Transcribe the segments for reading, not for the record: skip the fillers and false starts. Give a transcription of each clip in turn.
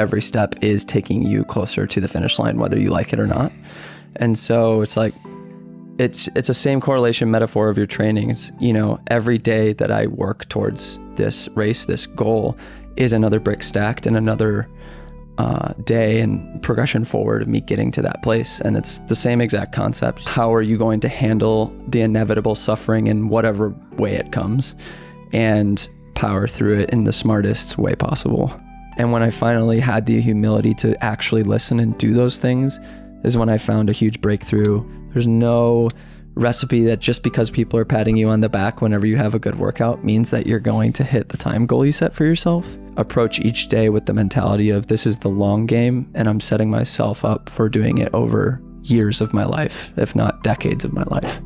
every step is taking you closer to the finish line, whether you like it or not. And so it's like, it's the same correlation metaphor of your training. It's, every day that I work towards this race, this goal, is another brick stacked and another day and progression forward of me getting to that place. And it's the same exact concept. How are you going to handle the inevitable suffering in whatever way it comes and power through it in the smartest way possible? And when I finally had the humility to actually listen and do those things is when I found a huge breakthrough. There's no recipe that just because people are patting you on the back whenever you have a good workout means that you're going to hit the time goal you set for yourself. Approach each day with the mentality of this is the long game, and I'm setting myself up for doing it over years of my life, if not decades of my life.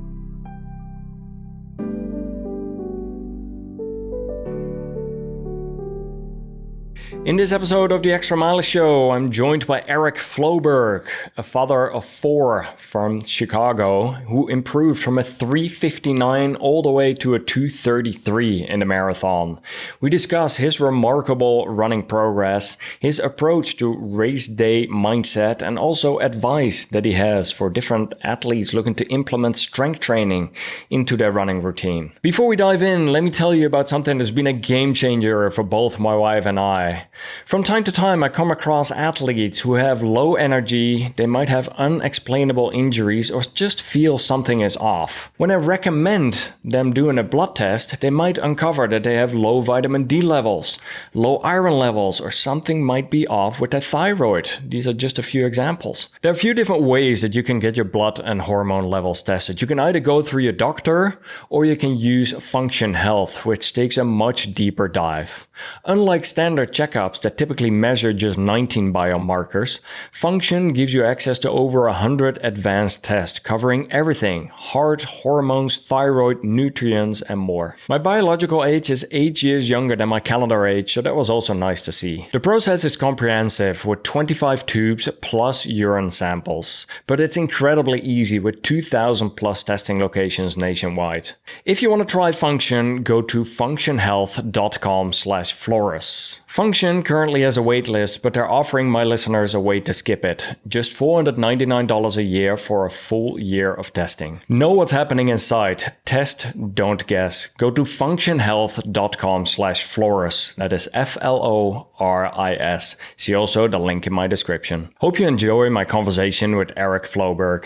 In this episode of the Extra Mile Show, I'm joined by Eric Floberg, a father of 4 from Chicago, who improved from a 3:59 all the way to a 2:33 in the marathon. We discuss his remarkable running progress, his approach to race day mindset, and also advice that he has for different athletes looking to implement strength training into their running routine. Before we dive in, let me tell you about something that's been a game changer for both my wife and I. From time to time, I come across athletes who have low energy, they might have unexplainable injuries, or just feel something is off. When I recommend them doing a blood test, they might uncover that they have low vitamin D levels, low iron levels, or something might be off with their thyroid. These are just a few examples. There are a few different ways that you can get your blood and hormone levels tested. You can either go through your doctor, or you can use Function Health, which takes a much deeper dive. Unlike standard checkups that typically measure just 19 biomarkers, Function gives you access to over 100 advanced tests covering everything: heart, hormones, thyroid, nutrients, and more. My biological age is 8 years younger than my calendar age, so that was also nice to see. The process is comprehensive with 25 tubes plus urine samples, but it's incredibly easy with 2,000 plus testing locations nationwide. If you want to try Function, go to functionhealth.com/Floris. Function currently has a wait list, but they're offering my listeners a way to skip it. Just $499 a year for a full year of testing. Know what's happening inside. Test, don't guess. Go to functionhealth.com/Floris. That is FLORIS. See also the link in my description. Hope you enjoy my conversation with Eric Floberg.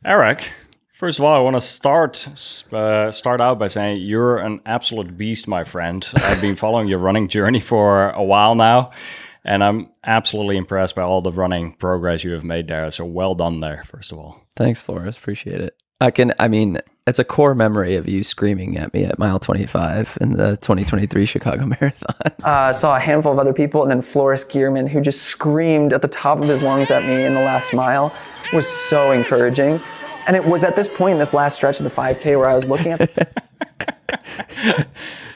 Eric, first of all, I want to start out by saying you're an absolute beast, my friend. I've been following your running journey for a while now, and I'm absolutely impressed by all the running progress you have made there. So well done there, first of all. Thanks, Floris. Appreciate it. It's a core memory of you screaming at me at mile 25 in the 2023 Chicago Marathon. Saw a handful of other people, and then Floris Gierman, who just screamed at the top of his lungs at me in the last mile, was so encouraging. And it was at this point in this last stretch of the 5K where I was looking at...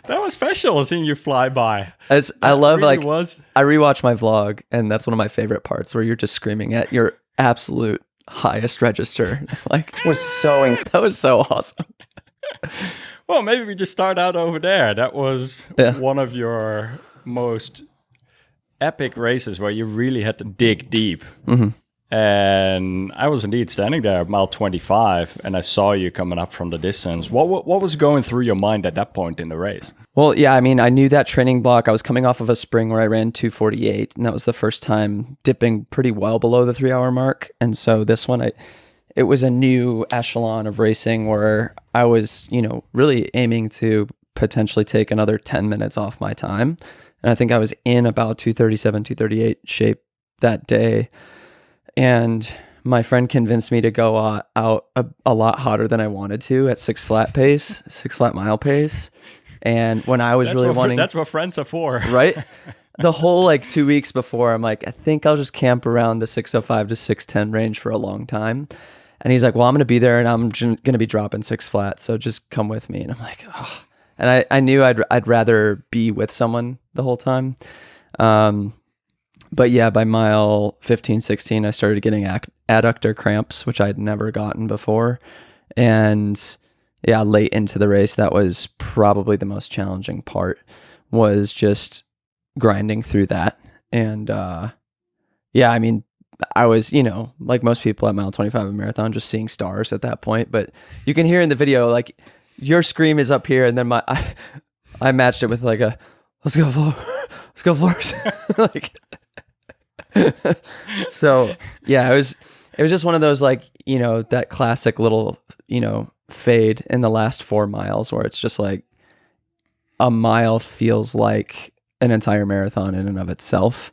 That was special, seeing you fly by. I rewatch my vlog, and that's one of my favorite parts, where you're just screaming at your absolute highest register. That was so awesome. Well, maybe we just start out over there. That was one of your most epic races where you really had to dig deep. Mm-hmm. And I was indeed standing there at mile 25, and I saw you coming up from the distance. What was going through your mind at that point in the race? Well, yeah, I knew that training block. I was coming off of a spring where I ran 2:48, and that was the first time dipping pretty well below the 3-hour mark. And so this one, it was a new echelon of racing where I was, really aiming to potentially take another 10 minutes off my time. And I think I was in about 2:37, 2:38 shape that day. And my friend convinced me to go out a lot hotter than I wanted to at 6 flat mile pace. And when I was that's what friends are for. Right? The whole 2 weeks before, I'm like, I think I'll just camp around the 6:05 to 6:10 range for a long time. And he's like, well, I'm going to be there and I'm going to be dropping 6 flat. So just come with me. And I'm like, oh. And I knew I'd rather be with someone the whole time. But yeah, by mile 15, 16, I started getting adductor cramps, which I'd never gotten before. And yeah, late into the race, that was probably the most challenging part, was just grinding through that. And yeah, I mean, I was, like most people at mile 25 of marathon, just seeing stars at that point. But you can hear in the video, like your scream is up here, and then I matched it with like a let's go Floris. Like, so yeah, it was just one of those, like, that classic little, fade in the last 4 miles where it's just like a mile feels like an entire marathon in and of itself.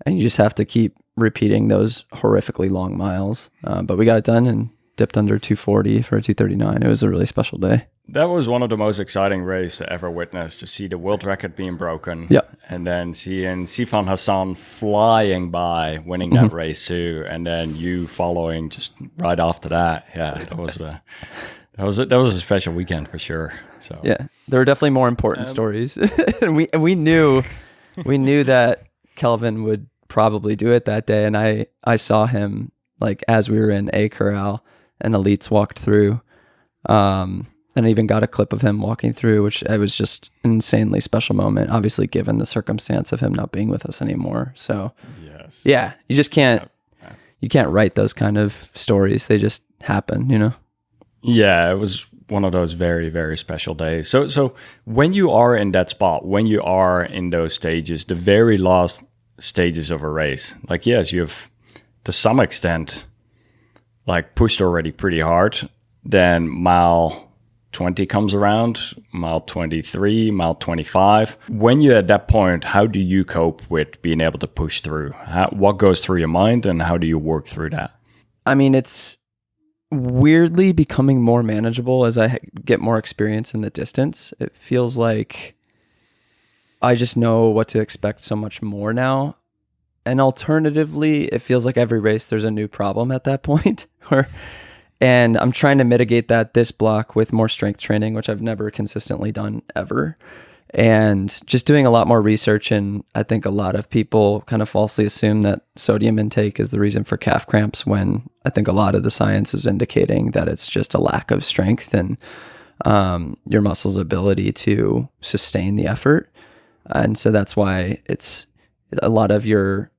And you just have to keep repeating those horrifically long miles. But we got it done and dipped under 240 for a 239. It was a really special day. That was one of the most exciting races I ever witnessed, to see the world record being broken. Yep. And then seeing Sifan Hassan flying by, winning that race too. And then you following just right after that. Yeah, that was a special weekend for sure. So yeah, there were definitely more important stories. And we knew that Kelvin would probably do it that day. And I saw him, like, as we were in A Corral and elites walked through. And I even got a clip of him walking through, which it was just an insanely special moment, obviously, given the circumstance of him not being with us anymore. So yes. Yeah, you just can't, you can't write those kind of stories. They just happen, Yeah, it was one of those very, very special days. So when you are in that spot, when you are in those stages, the very last stages of a race, like, yes, you've to some extent like pushed already pretty hard. Then mile 20 comes around, mile 23, mile 25. When you're at that point, how do you cope with being able to push through? What goes through your mind, and how do you work through that? I mean, it's weirdly becoming more manageable as I get more experience in the distance. It feels like I just know what to expect so much more now. And alternatively, it feels like every race there's a new problem at that point. And I'm trying to mitigate that this block with more strength training, which I've never consistently done ever. And just doing a lot more research. And I think a lot of people kind of falsely assume that sodium intake is the reason for calf cramps, when I think a lot of the science is indicating that it's just a lack of strength and your muscle's ability to sustain the effort. And so that's why it's a lot of your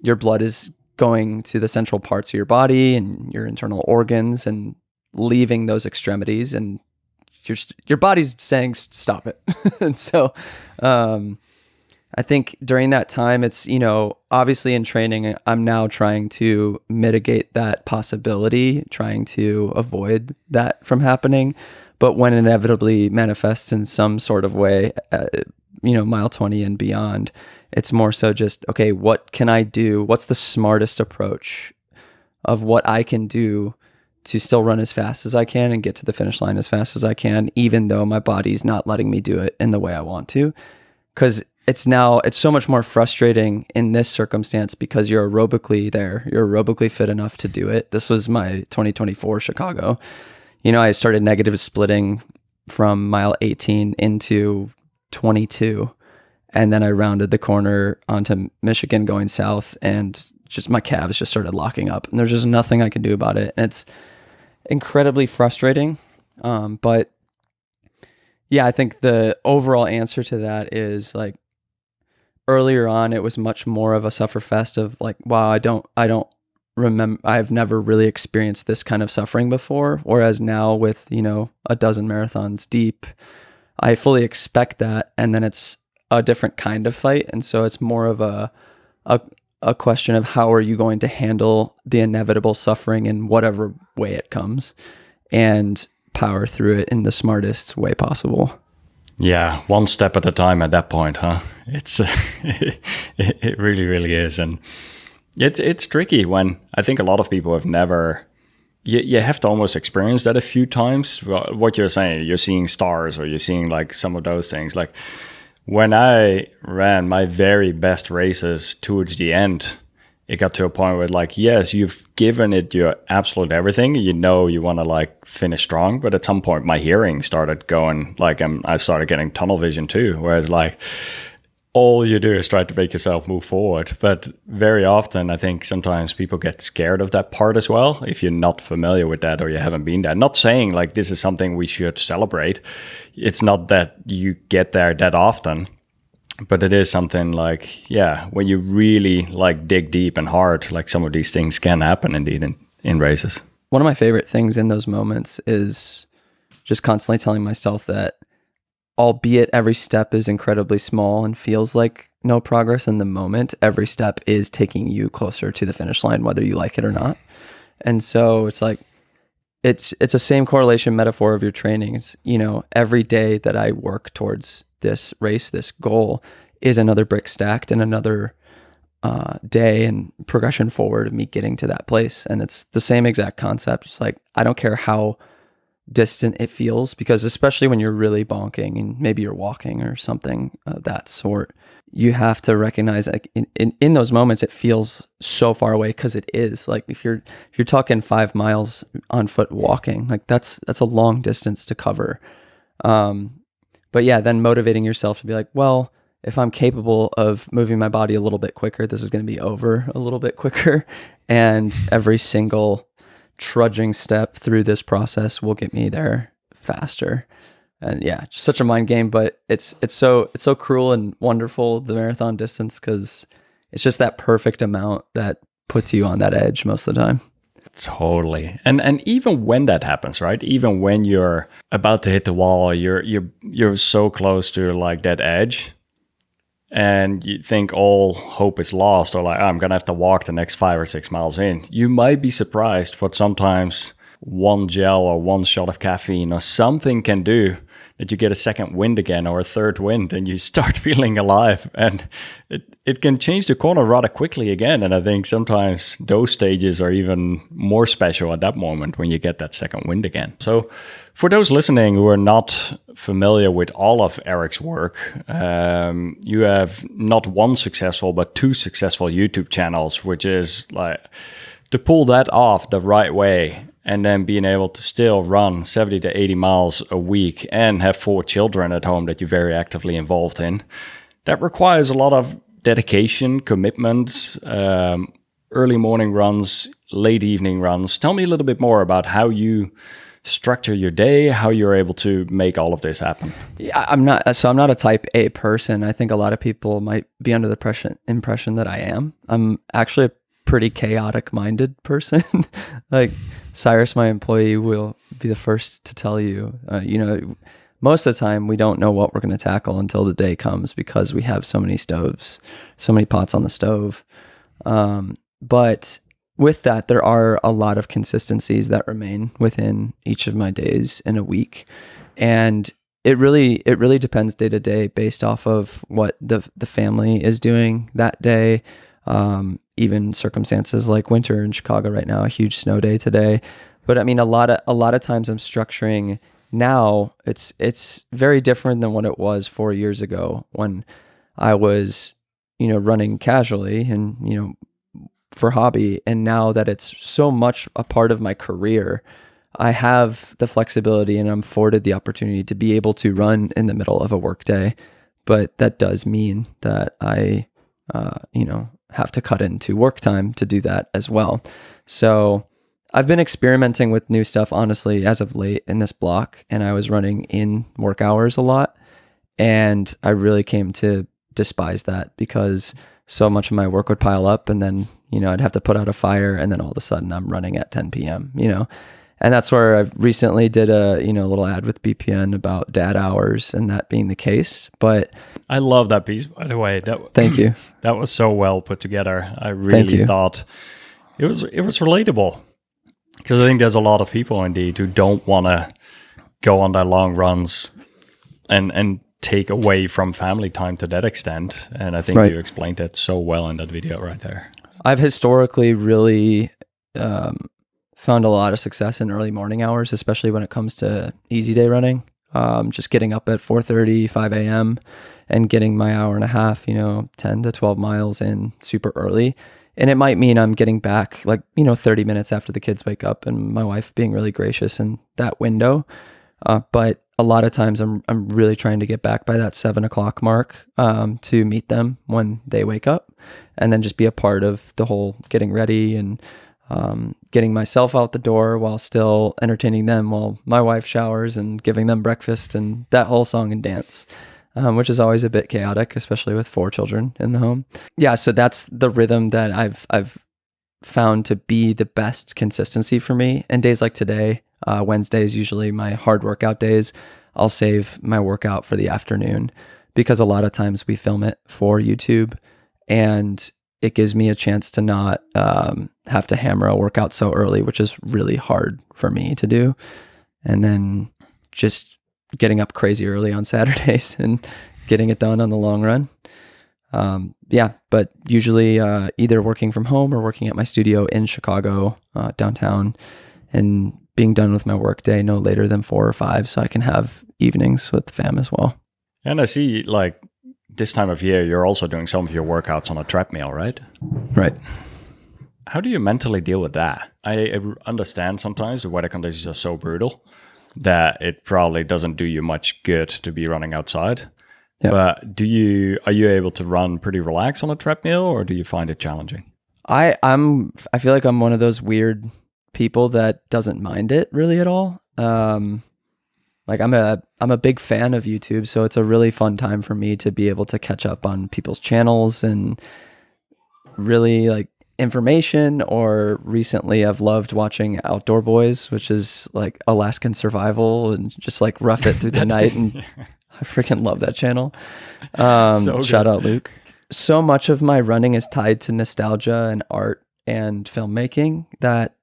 blood is going to the central parts of your body and your internal organs and leaving those extremities, and your body's saying stop it. And so I think during that time, it's, obviously in training, I'm now trying to mitigate that possibility, trying to avoid that from happening. But when it inevitably manifests in some sort of way, mile 20 and beyond, it's more so just, okay, what can I do? What's the smartest approach of what I can do to still run as fast as I can and get to the finish line as fast as I can, even though my body's not letting me do it in the way I want to? Because it's so much more frustrating in this circumstance because you're aerobically there. You're aerobically fit enough to do it. This was my 2024 Chicago. I started negative splitting from mile 18 into 22. And then I rounded the corner onto Michigan going south, and just my calves just started locking up, and there's just nothing I can do about it. And it's incredibly frustrating. But yeah, I think the overall answer to that is, like, earlier on, it was much more of a sufferfest of like, wow, I don't remember, I've never really experienced this kind of suffering before. Whereas now with, a dozen marathons deep, I fully expect that. And then it's a different kind of fight. And so it's more of a question of how are you going to handle the inevitable suffering in whatever way it comes, and power through it in the smartest way possible. Yeah, one step at a time at that point, huh? It's it really, really is. And it's tricky when I think a lot of people have never, you have to almost experience that a few times. What you're saying, you're seeing stars, or you're seeing like some of those things. Like when I ran my very best races towards the end, it got to a point where, like, yes, you've given it your absolute everything. You want to like finish strong, but at some point my hearing started going, like, I started getting tunnel vision too, where it's like all you do is try to make yourself move forward. But very often, I think sometimes people get scared of that part as well, if you're not familiar with that or you haven't been there. Not saying like this is something we should celebrate. It's not that you get there that often. But it is something like, yeah, when you really like dig deep and hard, like some of these things can happen indeed in races. One of my favorite things in those moments is just constantly telling myself that, albeit every step is incredibly small and feels like no progress in the moment, every step is taking you closer to the finish line, whether you like it or not. And so it's like, it's the same correlation metaphor of your training. It's, every day that I work towards this race, this goal, is another brick stacked and another day and progression forward of me getting to that place. And it's the same exact concept. It's like, I don't care how distant it feels, because especially when you're really bonking and maybe you're walking or something of that sort, you have to recognize, like, in those moments it feels so far away, because it is. Like, if you're talking 5 miles on foot walking, like that's a long distance to cover. But yeah, then motivating yourself to be like, well, if I'm capable of moving my body a little bit quicker, this is going to be over a little bit quicker, and every single trudging step through this process will get me there faster. And yeah, just such a mind game, but it's so cruel and wonderful, the marathon distance, because it's just that perfect amount that puts you on that edge most of the time. Totally. And even when that happens, right? Even when you're about to hit the wall, you're so close to like that edge, and you think all hope is lost, or like, I'm gonna have to walk the next 5 or 6 miles in. You might be surprised what sometimes one gel or one shot of caffeine or something can do, that you get a second wind again or a third wind, and you start feeling alive, and it can change the corner rather quickly again. And I think sometimes those stages are even more special at that moment, when you get that second wind again. So for those listening who are not familiar with all of Eric's work, you have not one successful but 2 successful YouTube channels, which is like, to pull that off the right way, and then being able to still run 70 to 80 miles a week and have 4 children at home that you're very actively involved in. That requires a lot of dedication, commitment, early morning runs, late evening runs. Tell me a little bit more about how you structure your day, how you're able to make all of this happen. Yeah, I'm not a type A person. I think a lot of people might be under the impression that I am. I'm actually a pretty chaotic minded person. Like Cyrus, my employee, will be the first to tell you, most of the time we don't know what we're going to tackle until the day comes, because we have so many stoves, so many pots on the stove. But with that, there are a lot of consistencies that remain within each of my days in a week. And it really depends day to day, based off of what the family is doing that day. Even circumstances like winter in Chicago right now, a huge snow day today. But I mean, a lot of times I'm structuring now. It's very different than what it was 4 years ago, when I was, running casually and, for hobby. And now that it's so much a part of my career, I have the flexibility and I'm afforded the opportunity to be able to run in the middle of a workday. But that does mean that I, have to cut into work time to do that as well. So I've been experimenting with new stuff, honestly, as of late in this block, and I was running in work hours a lot. And I really came to despise that, because so much of my work would pile up, and then, I'd have to put out a fire, and then all of a sudden I'm running at 10 p.m., And that's where I recently did a little ad with BPN about dad hours and that being the case. But I love that piece, by the way. Thank you. That was so well put together. I really thought it was relatable, because I think there's a lot of people indeed who don't want to go on their long runs and take away from family time to that extent. And I think you explained that so well in that video right there. I've historically really found a lot of success in early morning hours, especially when it comes to easy day running. Just getting up at 4:30, 5 a.m. and getting my hour and a half, 10 to 12 miles in super early. And it might mean I'm getting back 30 minutes after the kids wake up, and my wife being really gracious in that window. But a lot of times I'm really trying to get back by that 7 o'clock mark to meet them when they wake up, and then just be a part of the whole getting ready and getting myself out the door while still entertaining them while my wife showers and giving them breakfast and that whole song and dance. which is always a bit chaotic, especially with 4 children in the home. Yeah, so that's the rhythm that I've found to be the best consistency for me. And days like today, Wednesday is usually my hard workout days. I'll save my workout for the afternoon because a lot of times we film it for YouTube, and it gives me a chance to not have to hammer a workout so early, which is really hard for me to do. And then just getting up crazy early on Saturdays and getting it done on the long run. But usually either working from home or working at my studio in Chicago, downtown, and being done with my work day no later than 4 or 5, so I can have evenings with the fam as well. And I see, like, this time of year, you're also doing some of your workouts on a treadmill, right? Right. How do you mentally deal with that? I understand sometimes the weather conditions are so brutal that it probably doesn't do you much good to be running outside. Yep. But are you able to run pretty relaxed on a treadmill, or do you find it challenging? I feel like I'm one of those weird people that doesn't mind it really at all. Like I'm a big fan of YouTube, so it's a really fun time for me to be able to catch up on people's channels and really like information. Or recently I've loved watching Outdoor Boys, which is like Alaskan survival and just like rough it through the night. And I freaking love that channel. Shout out Luke. So much of my running is tied to nostalgia and art and filmmaking that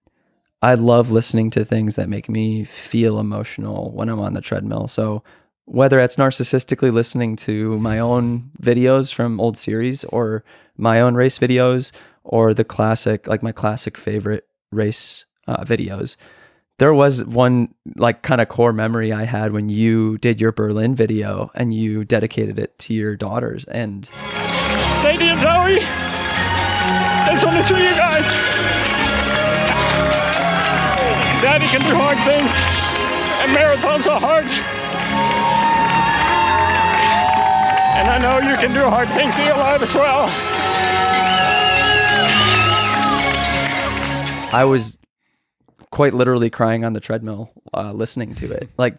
I love listening to things that make me feel emotional when I'm on the treadmill. So whether it's narcissistically listening to my own videos from old series or my own race videos or the classic, like my classic favorite race videos, there was one like kind of core memory I had when you did your Berlin video and you dedicated it to your daughters. And Sadie and Zoe, this one is for you guys. Daddy can do hard things, and marathons are hard. And I know you can do hard things in your life as well. I was quite literally crying on the treadmill listening to it. Like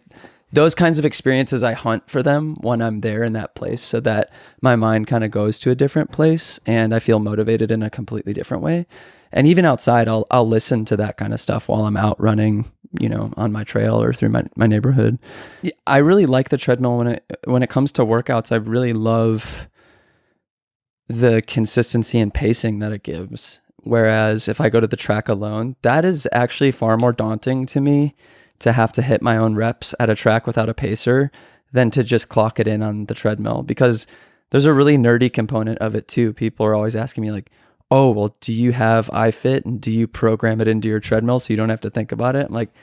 those kinds of experiences, I hunt for them when I'm there in that place so that my mind kind of goes to a different place and I feel motivated in a completely different way. And even outside, I'll listen to that kind of stuff while I'm out running, you know, on my trail or through my neighborhood. I really like the treadmill when it comes to workouts. I really love the consistency and pacing that it gives. Whereas if I go to the track alone, that is actually far more daunting to me to have to hit my own reps at a track without a pacer than to just clock it in on the treadmill, because there's a really nerdy component of it too. People are always asking me like, oh, well, do you have iFit and do you program it into your treadmill so you don't have to think about it? I'm like,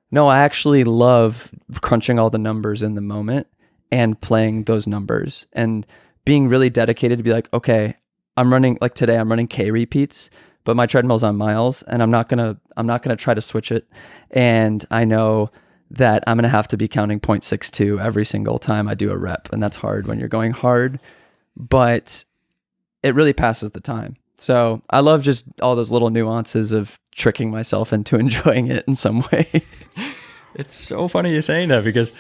no, I actually love crunching all the numbers in the moment and playing those numbers and being really dedicated to be like, okay, I'm running, like today I'm running K repeats, but my treadmill's on miles and I'm not going to try to switch it. And I know that I'm going to have to be counting 0.62 every single time I do a rep. And that's hard when you're going hard, but it really passes the time. So I love just all those little nuances of tricking myself into enjoying it in some way. It's so funny you're saying that, because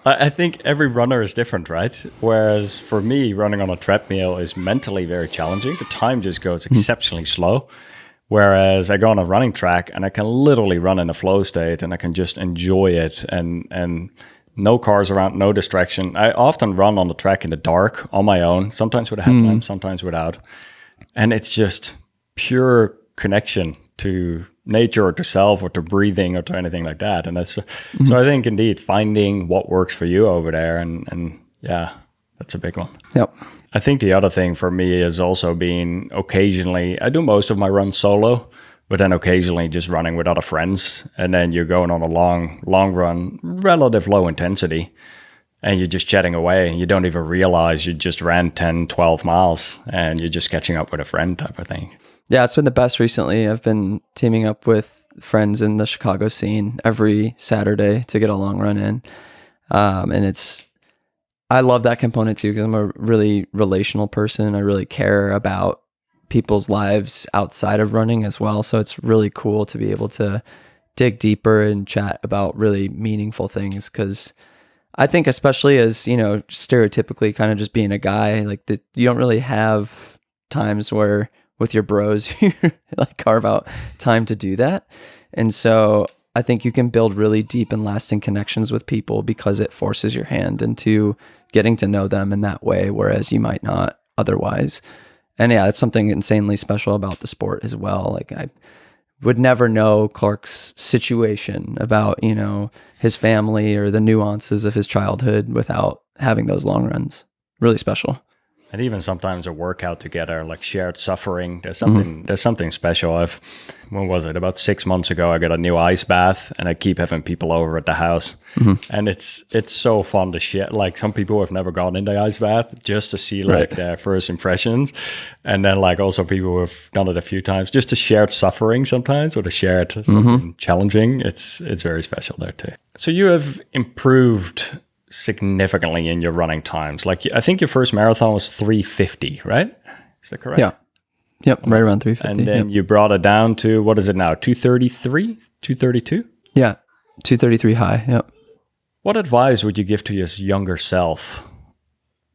I think every runner is different, right? Whereas for me, running on a treadmill is mentally very challenging. The time just goes exceptionally slow. Whereas I go on a running track and I can literally run in a flow state and I can just enjoy it, and no cars around, no distraction. I often run on the track in the dark on my own, sometimes with a headlamp, sometimes without. And it's just pure connection to nature or to self or to breathing or to anything like that. And that's so I think indeed finding what works for you over there, and yeah, that's a big one. Yep. I think the other thing for me is also being occasionally, I do most of my runs solo, but then occasionally just running with other friends. And then you're going on a long run, relative low intensity, and you're just chatting away and you don't even realize you just ran 10, 12 miles and you're just catching up with a friend type of thing. Yeah, it's been the best recently. I've been teaming up with friends in the Chicago scene every Saturday to get a long run in. And I love that component too, because I'm a really relational person. I really care about people's lives outside of running as well. So it's really cool to be able to dig deeper and chat about really meaningful things, because I think especially as, stereotypically kind of just being a guy, like you don't really have times where with your bros, you like carve out time to do that. And so I think you can build really deep and lasting connections with people because it forces your hand into getting to know them in that way, whereas you might not otherwise. And yeah, it's something insanely special about the sport as well. Like I would never know Clark's situation about, his family or the nuances of his childhood without having those long runs. Really special. And even sometimes a workout together, like shared suffering. There's something special. When was it? About 6 months ago, I got a new ice bath, and I keep having people over at the house. And it's so fun to share. Like some people have never gone in the ice bath just to see like their first impressions. And then like also people who have done it a few times, just to shared suffering sometimes, or to share something challenging. It's very special there too. So you have improved significantly in your running times. Like I think your first marathon was 3:50, right? Is that correct? Yeah. Yep, right around 3:50. And then you brought it down to, what is it now? 2:33? 2:32? Yeah. 2:33 high. Yep. What advice would you give to your younger self?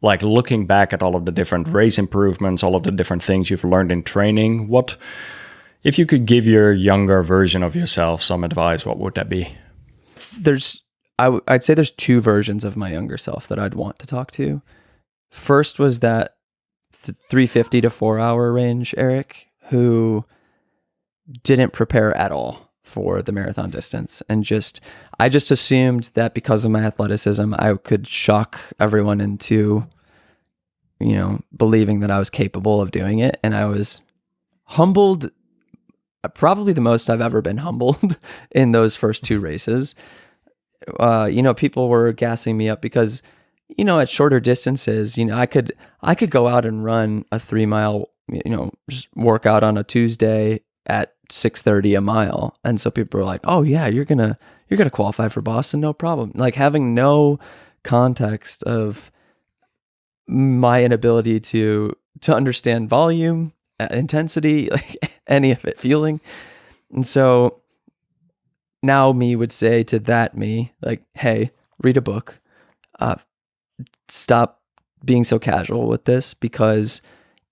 Like looking back at all of the different race improvements, all of the different things you've learned in training, what if you could give your younger version of yourself some advice, what would that be? I'd say there's two versions of my younger self that I'd want to talk to. First was that 350 to 4 hour range Eric, who didn't prepare at all for the marathon distance. And I just assumed that because of my athleticism, I could shock everyone into, believing that I was capable of doing it. And I was humbled, probably the most I've ever been humbled in those first two races. People were gassing me up because, at shorter distances, I could go out and run a 3 mile, just work out on a Tuesday at 6:30 a mile. And so people were like, oh yeah, you're going to qualify for Boston. No problem. Like having no context of my inability to understand volume, intensity, like any of it, feeling. And so now me would say to that me, like, hey, read a book. Stop being so casual with this because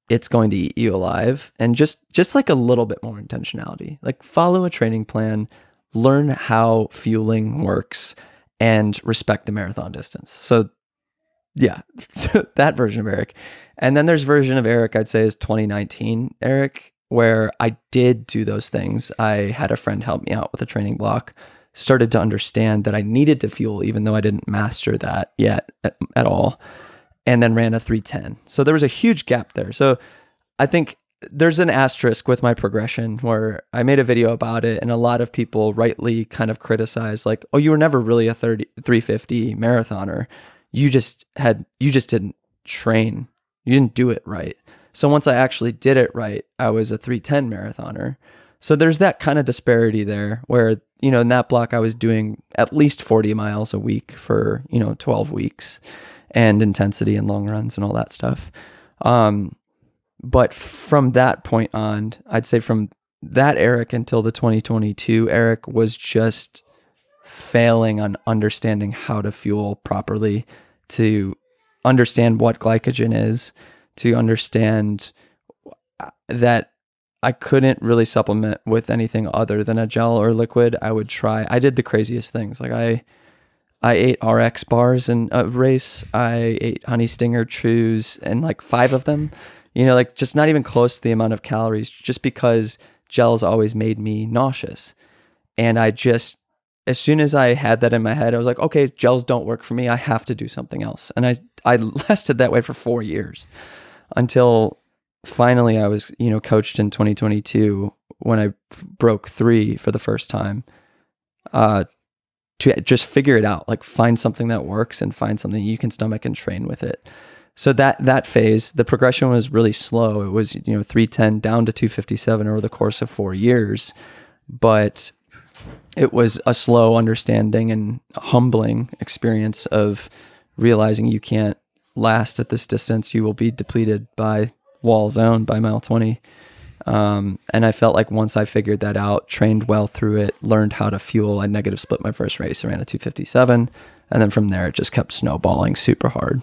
it's going to eat you alive. And just like a little bit more intentionality. Like follow a training plan, learn how fueling works, and respect the marathon distance. So yeah, so that version of Eric. And then there's version of Eric, I'd say is 2019 Eric, where I did do those things. I had a friend help me out with a training block, started to understand that I needed to fuel, even though I didn't master that yet at all, and then ran a 3:10. So there was a huge gap there. So I think there's an asterisk with my progression where I made a video about it, and a lot of people rightly kind of criticized, like, oh, you were never really a 350 marathoner. You just didn't train. You didn't do it right. So once I actually did it right, I was a 3:10 marathoner. So there's that kind of disparity there where, in that block, I was doing at least 40 miles a week for, 12 weeks and intensity and long runs and all that stuff. But from that point on, I'd say from that Eric until the 2022 Eric was just failing on understanding how to fuel properly, to understand what glycogen is, to understand that I couldn't really supplement with anything other than a gel or liquid. I did the craziest things. Like I ate RX bars in a race. I ate Honey Stinger Chews and like 5 of them, like just not even close to the amount of calories, just because gels always made me nauseous. And as soon as I had that in my head, I was like, okay, gels don't work for me. I have to do something else. And I lasted that way for 4 years until finally I was, coached in 2022 when I broke 3 for the first time, to just figure it out, like find something that works and find something you can stomach and train with it. So that phase, the progression was really slow. It was, 310 down to 257 over the course of 4 years, but it was a slow understanding and humbling experience of realizing you can't last at this distance. You will be depleted by wall zone by mile 20. And I felt like once I figured that out, trained well through it, learned how to fuel, I negative split my first race. I ran a 257. And then from there, it just kept snowballing super hard.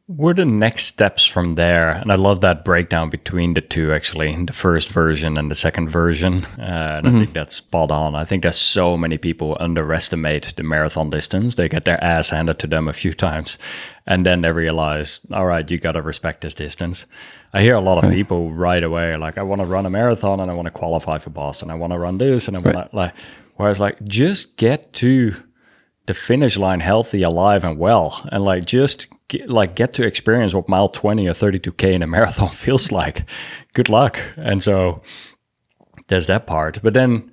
What are the next steps from there? And I love that breakdown between the two, actually, the first version and the second version. And I think that's spot on. I think that so many people underestimate the marathon distance. They get their ass handed to them a few times, and then they realize, all right, you got to respect this distance. I hear a lot of people right away, like, I want to run a marathon and I want to qualify for Boston. I want to run this and I want to, like, whereas, like, just get to the finish line healthy, alive, and well, and like just get to experience what mile 20 or 32K in a marathon feels like. Good luck. And so there's that part. But then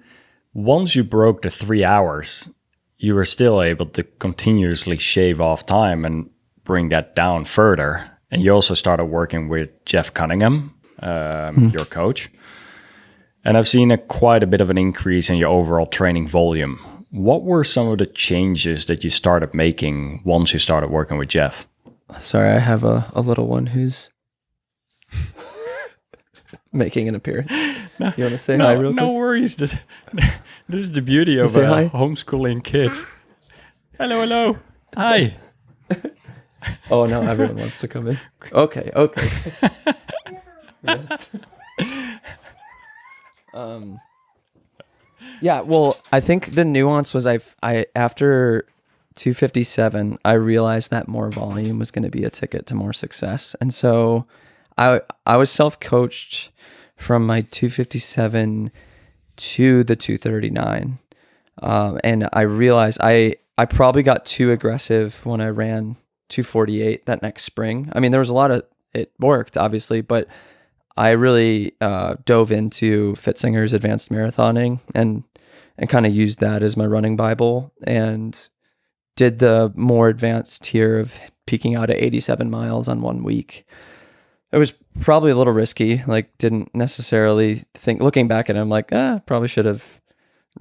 once you broke the 3 hours, you were still able to continuously shave off time and bring that down further. And you also started working with Jeff Cunningham, your coach. And I've seen quite a bit of an increase in your overall training volume. What were some of the changes that you started making once you started working with Jeff? Sorry, I have a little one who's making an appearance. You want to say hi real quick? No worries. This is the beauty of homeschooling kids. Hello. Hi. Oh, no, everyone wants to come in. Okay. Yes. Yeah, well, I think the nuance was I after 257, I realized that more volume was going to be a ticket to more success. And so I was self-coached from my 257 to the 239. And I realized I probably got too aggressive when I ran 248 that next spring. I mean, there was a lot of, it worked obviously, but I really dove into Fitzinger's advanced marathoning and kind of used that as my running Bible and did the more advanced tier of peaking out at 87 miles on 1 week. It was probably a little risky, like didn't necessarily think, looking back at it, I'm like, probably should have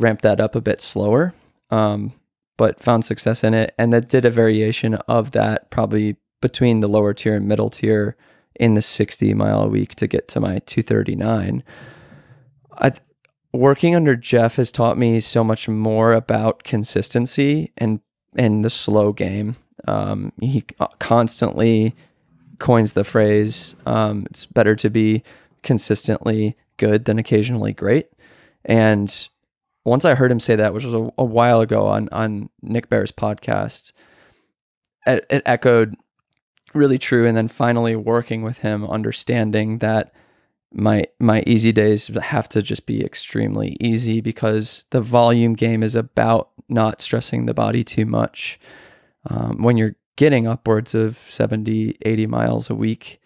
ramped that up a bit slower, but found success in it. And that did a variation of that probably between the lower tier and middle tier in the 60 mile a week to get to my 239. Working under Jeff has taught me so much more about consistency and the slow game. He constantly coins the phrase, it's better to be consistently good than occasionally great. And once I heard him say that, which was a while ago on Nick Bear's podcast, it echoed really true. And then finally working with him, understanding that my easy days have to just be extremely easy because the volume game is about not stressing the body too much. When you're getting upwards of 70, 80 miles a week,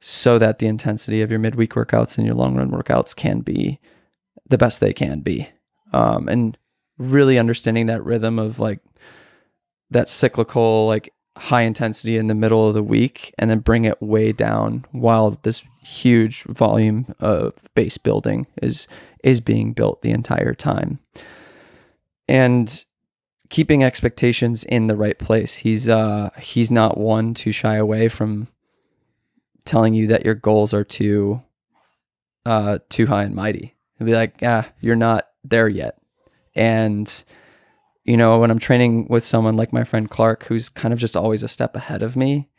so that the intensity of your midweek workouts and your long run workouts can be the best they can be. And really understanding that rhythm of like that cyclical, like high intensity in the middle of the week and then bring it way down while this huge volume of base building is being built the entire time. And keeping expectations in the right place. He's not one to shy away from telling you that your goals are too high and mighty. He'll be like, you're not there yet. And you know, when I'm training with someone like my friend Clark, who's kind of just always a step ahead of me,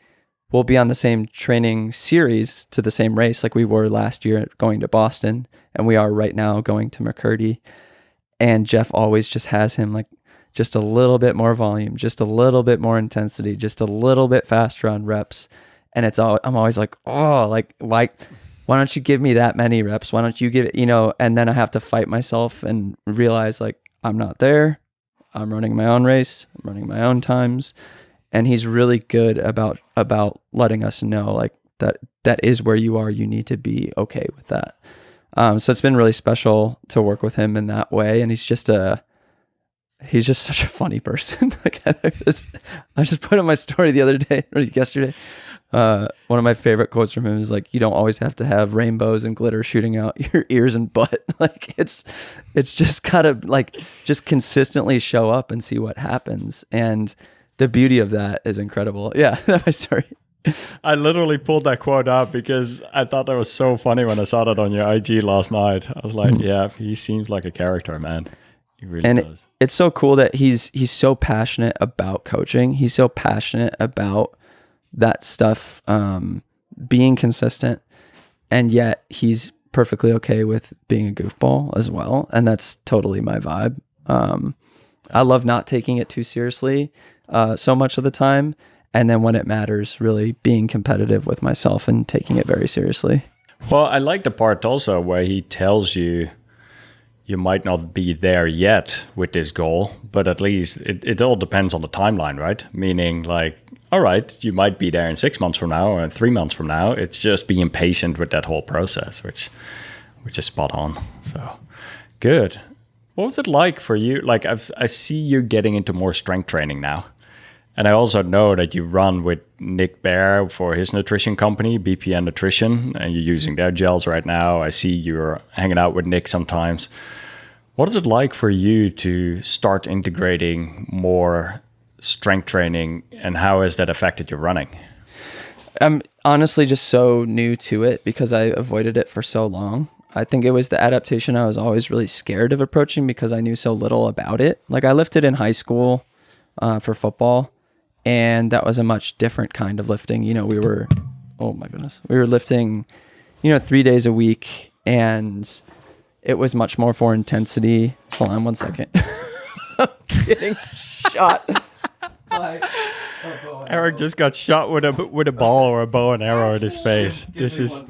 we'll be on the same training series to the same race like we were last year going to Boston, and we are right now going to McCurdy. And Jeff always just has him like just a little bit more volume, just a little bit more intensity, just a little bit faster on reps. And I'm always like, why don't you give me that many reps? Why don't you give it, and then I have to fight myself and realize like, I'm not there. I'm running my own race. I'm running my own times. And he's really good about letting us know like that is where you are. You need to be okay with that. So it's been really special to work with him in that way. And he's just such a funny person. Like I just put on my story the other day or yesterday. One of my favorite quotes from him is like, you don't always have to have rainbows and glitter shooting out your ears and butt. Like it's just gotta like just consistently show up and see what happens. And the beauty of that is incredible. Yeah. Sorry. I literally pulled that quote up because I thought that was so funny when I saw that on your IG last night. I was like, yeah, he seems like a character, man. He really does. It's so cool that he's so passionate about coaching. He's so passionate about that stuff, being consistent, and yet he's perfectly okay with being a goofball as well. And that's totally my vibe. I love not taking it too seriously so much of the time. And then when it matters, really being competitive with myself and taking it very seriously. Well, I like the part also where he tells you might not be there yet with this goal, but at least it all depends on the timeline, right? Meaning like, all right, you might be there in 6 months from now or 3 months from now. It's just being patient with that whole process, which is spot on. So good. What was it like for you? Like I see you getting into more strength training now. And I also know that you run with Nick Bear for his nutrition company, BPN Nutrition, and you're using their gels right now. I see you're hanging out with Nick sometimes. What is it like for you to start integrating more strength training, and how has that affected your running? I'm honestly just so new to it because I avoided it for so long. I think it was the adaptation I was always really scared of approaching because I knew so little about it. Like I lifted in high school for football. And that was a much different kind of lifting. You know, we were lifting, 3 days a week, and it was much more for intensity. Hold on 1 second. I'm getting shot by a bow and Eric arrow. just got shot with a ball or a bow and arrow in his face. This is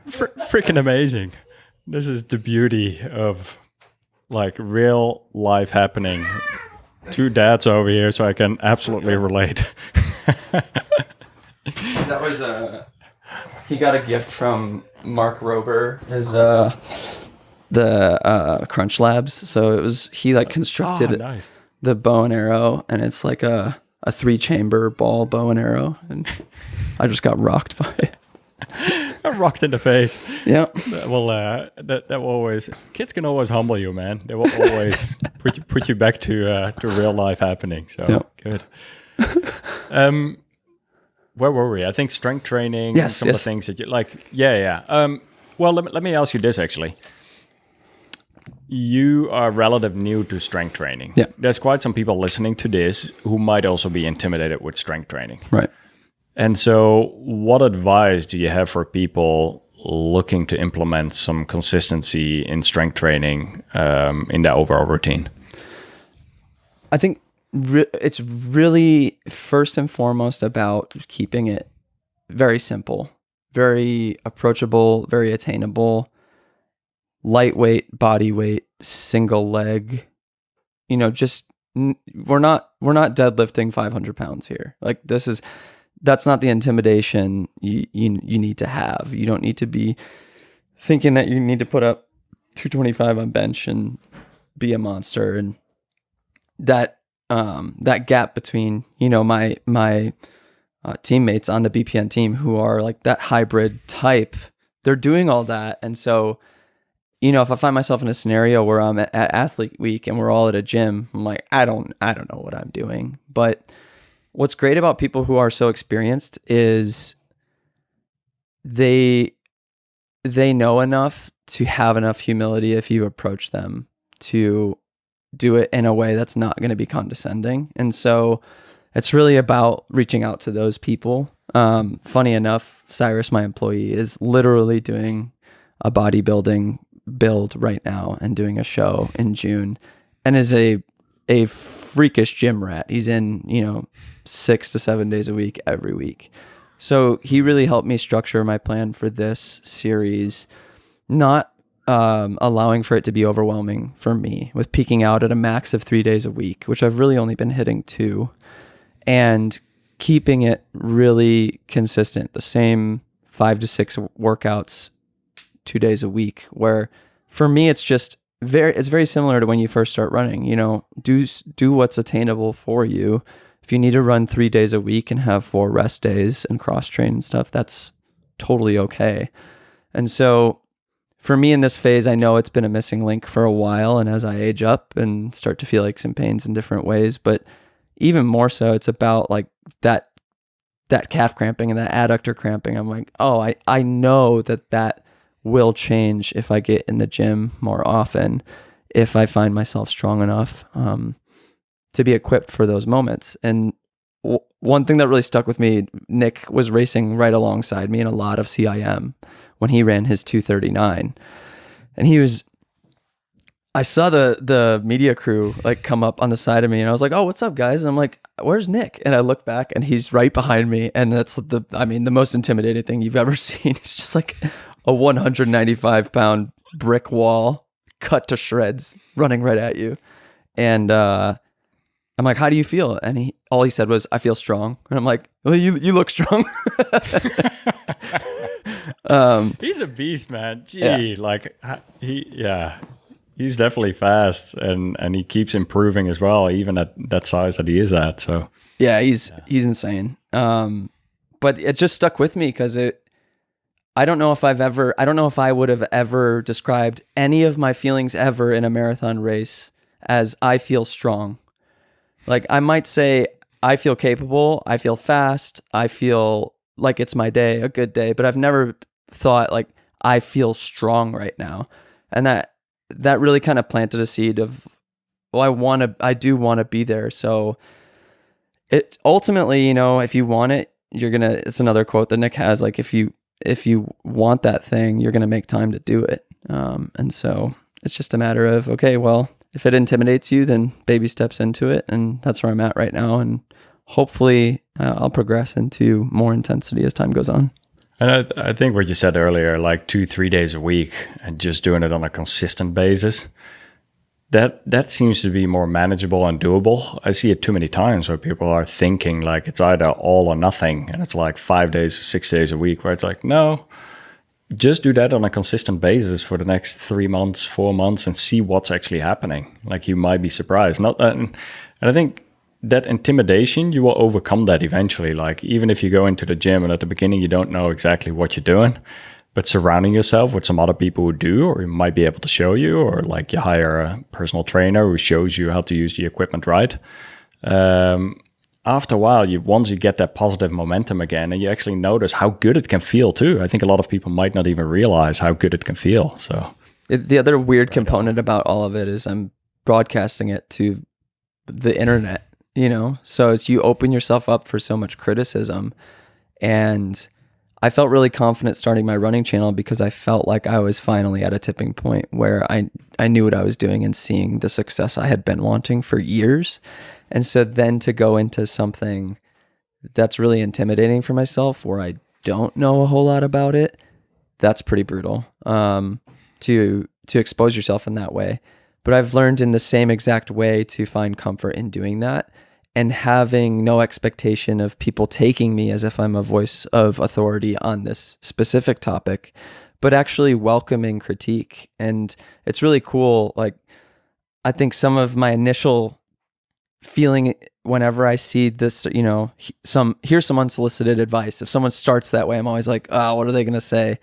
freaking amazing. This is the beauty of like real life happening. 2 dads over here, so I can absolutely relate. That was he got a gift from Mark Rober, his the Crunch Labs. So it was he like constructed nice. the bow and arrow, and it's like a 3-chamber ball bow and arrow, and I just got rocked by it. I'm rocked in the face. Yeah. Well, that will always, kids can always humble you, man. They will always put you back to real life happening. So good. Where were we? I think strength training. Yes, some of the things that you like. Yeah. Well, let me ask you this actually. You are relative new to strength training. Yeah. There's quite some people listening to this who might also be intimidated with strength training. Right. And so what advice do you have for people looking to implement some consistency in strength training in their overall routine? I think it's really first and foremost about keeping it very simple, very approachable, very attainable, lightweight, body weight, single leg. Just we're not deadlifting 500 pounds here. Like that's not the intimidation you need to have. You don't need to be thinking that you need to put up 225 on bench and be a monster. And that gap between my teammates on the BPN team who are like that hybrid type, they're doing all that. And so if I find myself in a scenario where I'm at athlete week and we're all at a gym, I'm like, I don't know what I'm doing. But what's great about people who are so experienced is they know enough to have enough humility if you approach them to do it in a way that's not going to be condescending. And so it's really about reaching out to those people. Funny enough, Cyrus, my employee, is literally doing a bodybuilding build right now and doing a show in June, and is a freakish gym rat. He's in 6 to 7 days a week every week. So he really helped me structure my plan for this series, not allowing for it to be overwhelming for me with peaking out at a max of 3 days a week, which I've really only been hitting 2, and keeping it really consistent, the same 5 to 6 workouts 2 days a week, where for me it's just it's very similar to when you first start running. Do what's attainable for you. If you need to run 3 days a week and have 4 rest days and cross train and stuff, that's totally okay. And so for me in this phase, I know it's been a missing link for a while, and as I age up and start to feel like some pains in different ways, but even more so, it's about like that that calf cramping and that adductor cramping. I'm like, oh, I know that will change if I get in the gym more often, if I find myself strong enough to be equipped for those moments. And one thing that really stuck with me, Nick was racing right alongside me in a lot of CIM when he ran his 2:39, and I saw the media crew like come up on the side of me, and I was like, "Oh, what's up, guys?" And I'm like, "Where's Nick?" And I look back, and he's right behind me, and that's the most intimidating thing you've ever seen. It's just like a 195-pound brick wall cut to shreds running right at you. And I'm like, "How do you feel?" And all he said was, "I feel strong." And I'm like, "Well, you look strong." He's a beast, man. Gee, he's definitely fast, and he keeps improving as well, even at that size that he is at. So yeah, he's insane. But it just stuck with me because I don't know if I would have ever described any of my feelings ever in a marathon race as I feel strong. Like, I might say I feel capable, I feel fast, I feel like it's my day, a good day, but I've never thought like I feel strong right now. And that really kind of planted a seed of, well, I do want to be there. So it ultimately, if you want it, it's another quote that Nick has, like, if you want that thing, you're going to make time to do it. And so it's just a matter of, okay, well, if it intimidates you, then baby steps into it. And that's where I'm at right now. And hopefully I'll progress into more intensity as time goes on. And I think what you said earlier, like 2-3 days a week and just doing it on a consistent basis, that seems to be more manageable and doable. I see it too many times where people are thinking like it's either all or nothing, and it's like 5 days or 6 days a week, where it's like, no, just do that on a consistent basis for the next 3 months, 4 months, and see what's actually happening. Like, you might be surprised. And I think that intimidation, you will overcome that eventually. Like, even if you go into the gym and at the beginning you don't know exactly what you're doing, but surrounding yourself with some other people who do, or who might be able to show you, or like you hire a personal trainer who shows you how to use the equipment right. After a while, once you get that positive momentum again, and you actually notice how good it can feel too. I think a lot of people might not even realize how good it can feel. So the other weird component about all of it is I'm broadcasting it to the internet, so it's, you open yourself up for so much criticism. And I felt really confident starting my running channel because I felt like I was finally at a tipping point where I knew what I was doing and seeing the success I had been wanting for years. And so then to go into something that's really intimidating for myself, where I don't know a whole lot about it, that's pretty brutal, to expose yourself in that way. But I've learned in the same exact way to find comfort in doing that, and having no expectation of people taking me as if I'm a voice of authority on this specific topic, but actually welcoming critique. And it's really cool. Like, I think some of my initial feeling whenever I see this, here's some unsolicited advice. If someone starts that way, I'm always like, oh, what are they going to say?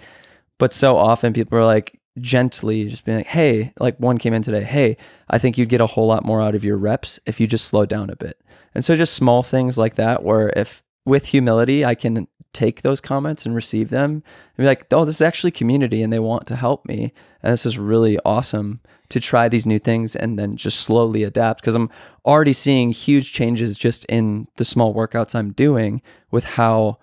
But so often people are like, gently just being like, hey, like one came in today, hey, I think you'd get a whole lot more out of your reps if you just slow down a bit. And so just small things like that, where if with humility, I can take those comments and receive them and be like, oh, this is actually community and they want to help me. And this is really awesome to try these new things and then just slowly adapt, because I'm already seeing huge changes just in the small workouts I'm doing with how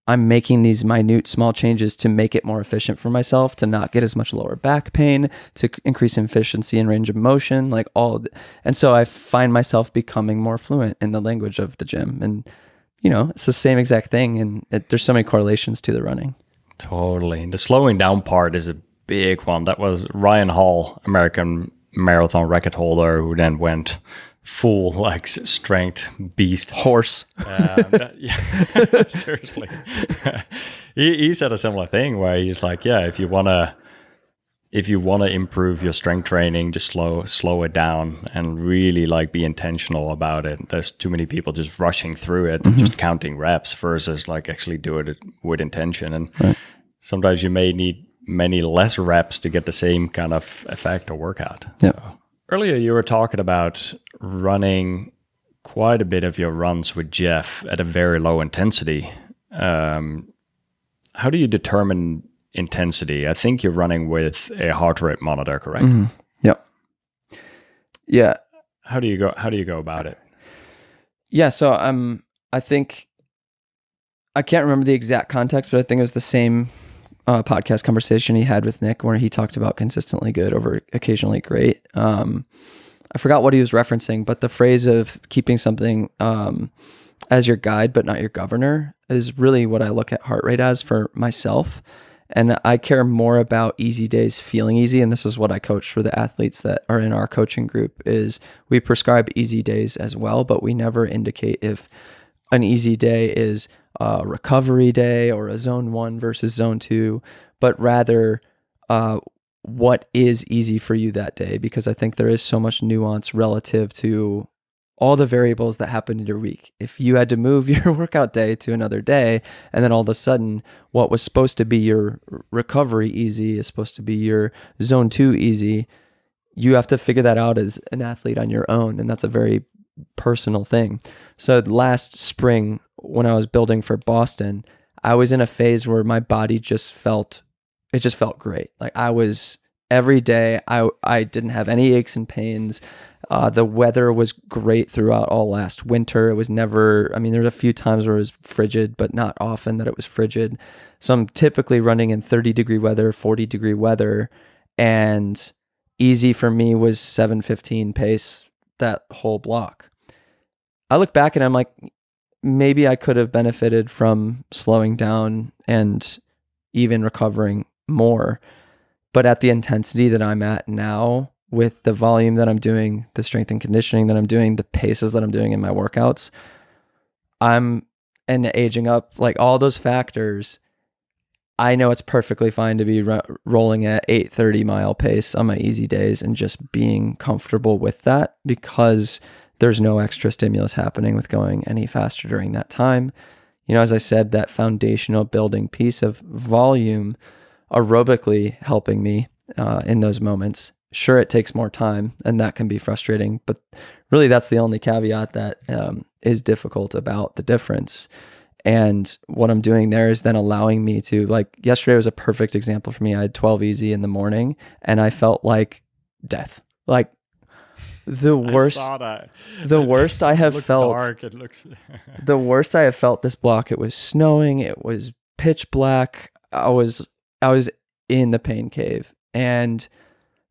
I'm making these minute small changes to make it more efficient for myself, to not get as much lower back pain, to increase efficiency and range of motion, like all of it. And so I find myself becoming more fluent in the language of the gym. And, it's the same exact thing. And there's so many correlations to the running. Totally. The slowing down part is a big one. That was Ryan Hall, American marathon record holder, who then went full like strength beast horse. Seriously. he said a similar thing where he's like, yeah, if you want to improve your strength training, just slow it down and really like be intentional about it. There's too many people just rushing through it and just counting reps versus like actually do it with intention. And sometimes you may need many less reps to get the same kind of effect or workout. Yeah. So. Earlier, you were talking about running quite a bit of your runs with Jeff at a very low intensity. how do you determine intensity? I think you're running with a heart rate monitor, correct? Yep. Yeah. How do you go about it? Yeah. So I think I can't remember the exact context, but I think it was the same podcast conversation he had with Nick, where he talked about consistently good over occasionally great. I forgot what he was referencing, but the phrase of keeping something as your guide but not your governor is really what I look at heart rate as for myself. And I care more about easy days feeling easy. And this is what I coach for the athletes that are in our coaching group, is we prescribe easy days as well, but we never indicate if an easy day is a recovery day or a zone 1 versus zone 2, but rather what is easy for you that day, because I think there is so much nuance relative to all the variables that happen in your week. If you had to move your workout day to another day, and then all of a sudden what was supposed to be your recovery easy is supposed to be your zone 2 easy, you have to figure that out as an athlete on your own. And that's a very personal thing. So last spring, when I was building for Boston, I was in a phase where my body just felt great. Like I was every day, I didn't have any aches and pains. The weather was great throughout all last winter. It was never, there's a few times where it was frigid, but not often that it was frigid. So I'm typically running in 30-degree weather, 40-degree weather, and easy for me was 7:15 pace that whole block. I look back and I'm like, maybe I could have benefited from slowing down and even recovering more. But at the intensity that I'm at now, with the volume that I'm doing, the strength and conditioning that I'm doing, the paces that I'm doing in my workouts, and aging up, like all those factors, I know it's perfectly fine to be rolling at 8:30 mile pace on my easy days and just being comfortable with that, because there's no extra stimulus happening with going any faster during that time. As I said, that foundational building piece of volume aerobically helping me in those moments. Sure, it takes more time and that can be frustrating, but really that's the only caveat that is difficult about the difference. And what I'm doing there is then allowing me to, like, yesterday was a perfect example for me. I had 12 easy in the morning and I felt like death. Like the worst, the worst I have felt. Dark. It looks the worst I have felt this block. It was snowing. It was pitch black. I was in the pain cave, and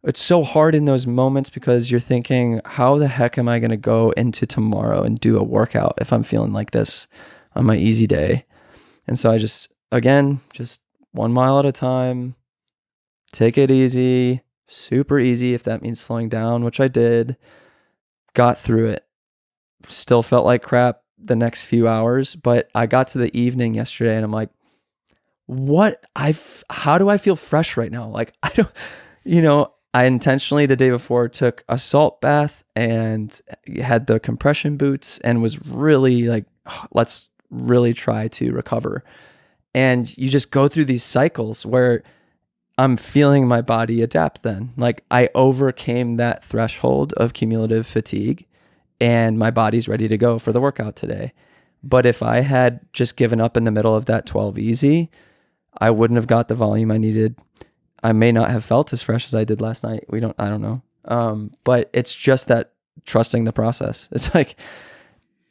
it's so hard in those moments because you're thinking, how the heck am I going to go into tomorrow and do a workout if I'm feeling like this on my easy day? And so I just 1 mile at a time, take it easy, super easy, if that means slowing down, which I did, got through it. Still felt like crap the next few hours, but I got to the evening yesterday and I'm like, how do I feel fresh right now? Like, I don't, I intentionally the day before took a salt bath and had the compression boots and was really like, let's really try to recover. And you just go through these cycles where I'm feeling my body adapt then. Like I overcame that threshold of cumulative fatigue and my body's ready to go for the workout today. But if I had just given up in the middle of that 12 easy, I wouldn't have got the volume I needed. I may not have felt as fresh as I did last night. I don't know. But it's just that trusting the process. It's like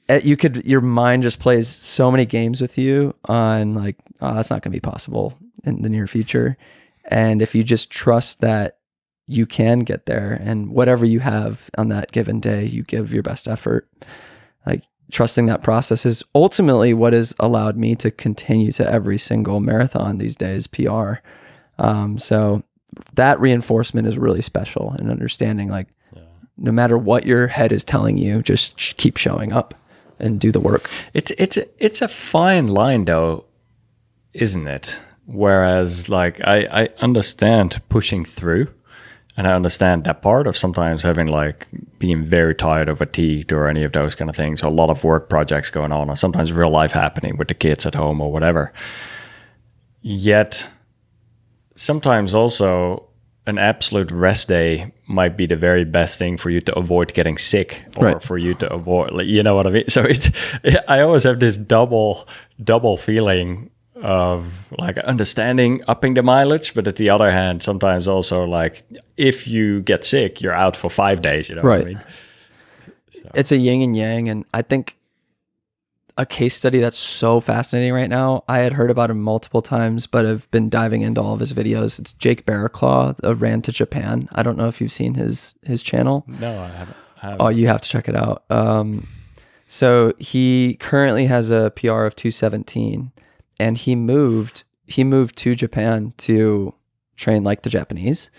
your mind just plays so many games with you on like, oh, that's not going to be possible in the near future. And if you just trust that you can get there and whatever you have on that given day, you give your best effort. Like trusting that process is ultimately what has allowed me to continue to every single marathon these days, PR. So that reinforcement is really special, and understanding like no matter what your head is telling you, just keep showing up and do the work. It's a fine line though, isn't it? Whereas like I understand pushing through, and I understand that part of sometimes having like being very tired or fatigued or any of those kind of things, or a lot of work projects going on, or sometimes real life happening with the kids at home or whatever. Yet sometimes also an absolute rest day might be the very best thing for you to avoid getting sick, or for you to avoid, like, you know what I mean? So I always have this double feeling of like understanding upping the mileage, but at the other hand, sometimes also like if you get sick, you're out for 5 days, you know what I mean? So. It's a yin and yang, and I think a case study that's so fascinating right now, I had heard about him multiple times, but I've been diving into all of his videos. It's Jake Barraclaw, Ran to Japan. I don't know if you've seen his channel. No, I haven't. Oh, you have to check it out. So he currently has a PR of 217, and he moved to Japan to train like the Japanese,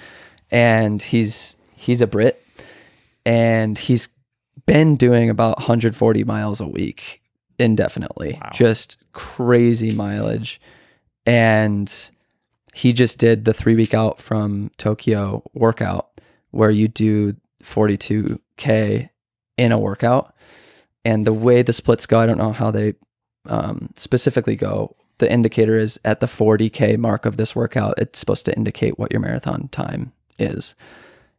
and he's a Brit, and he's been doing about 140 miles a week indefinitely. Wow. Just crazy mileage. And he just did the 3-week out from Tokyo workout where you do 42K in a workout. And the way the splits go, I don't know how they specifically go. The indicator is at the 40K mark of this workout, it's supposed to indicate what your marathon time is.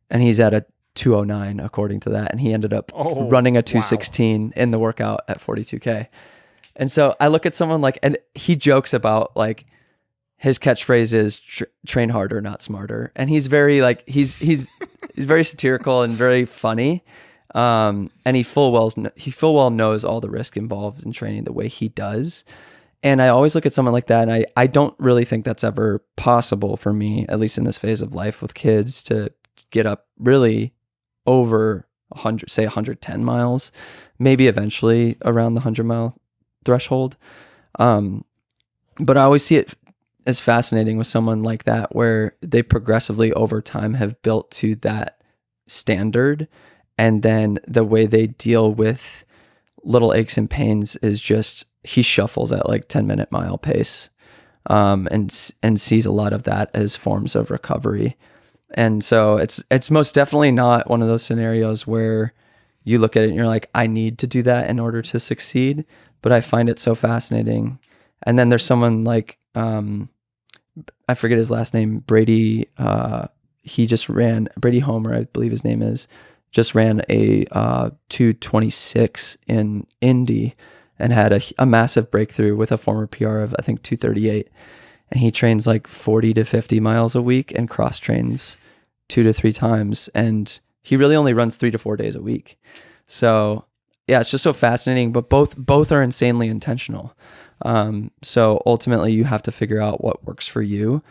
And he's at a 209 according to that, and he ended up running a 216 in the workout at 42K. And so I look at someone like, and he jokes about like his catchphrase is train harder, not smarter, and he's very like he's very satirical and very funny, and he full well knows all the risk involved in training the way he does. And I always look at someone like that, and I don't really think that's ever possible for me, at least in this phase of life with kids, to get up really over 100, say 110 miles, maybe eventually around the 100-mile threshold. But I always see it as fascinating with someone like that, where they progressively over time have built to that standard. And then the way they deal with little aches and pains is just, he shuffles at like 10-minute mile pace, and sees a lot of that as forms of recovery. And so it's most definitely not one of those scenarios where you look at it and you're like, I need to do that in order to succeed. But I find it so fascinating. And then there's someone like, I forget his last name, Brady. He just ran, Brady Homer, I believe his name is, just ran a 226 in Indy and had a massive breakthrough with a former PR of, I think, 238. And he trains like 40 to 50 miles a week and cross trains 2 to 3 times. And he really only runs 3 to 4 days a week. So yeah, it's just so fascinating, but both are insanely intentional. So ultimately you have to figure out what works for you.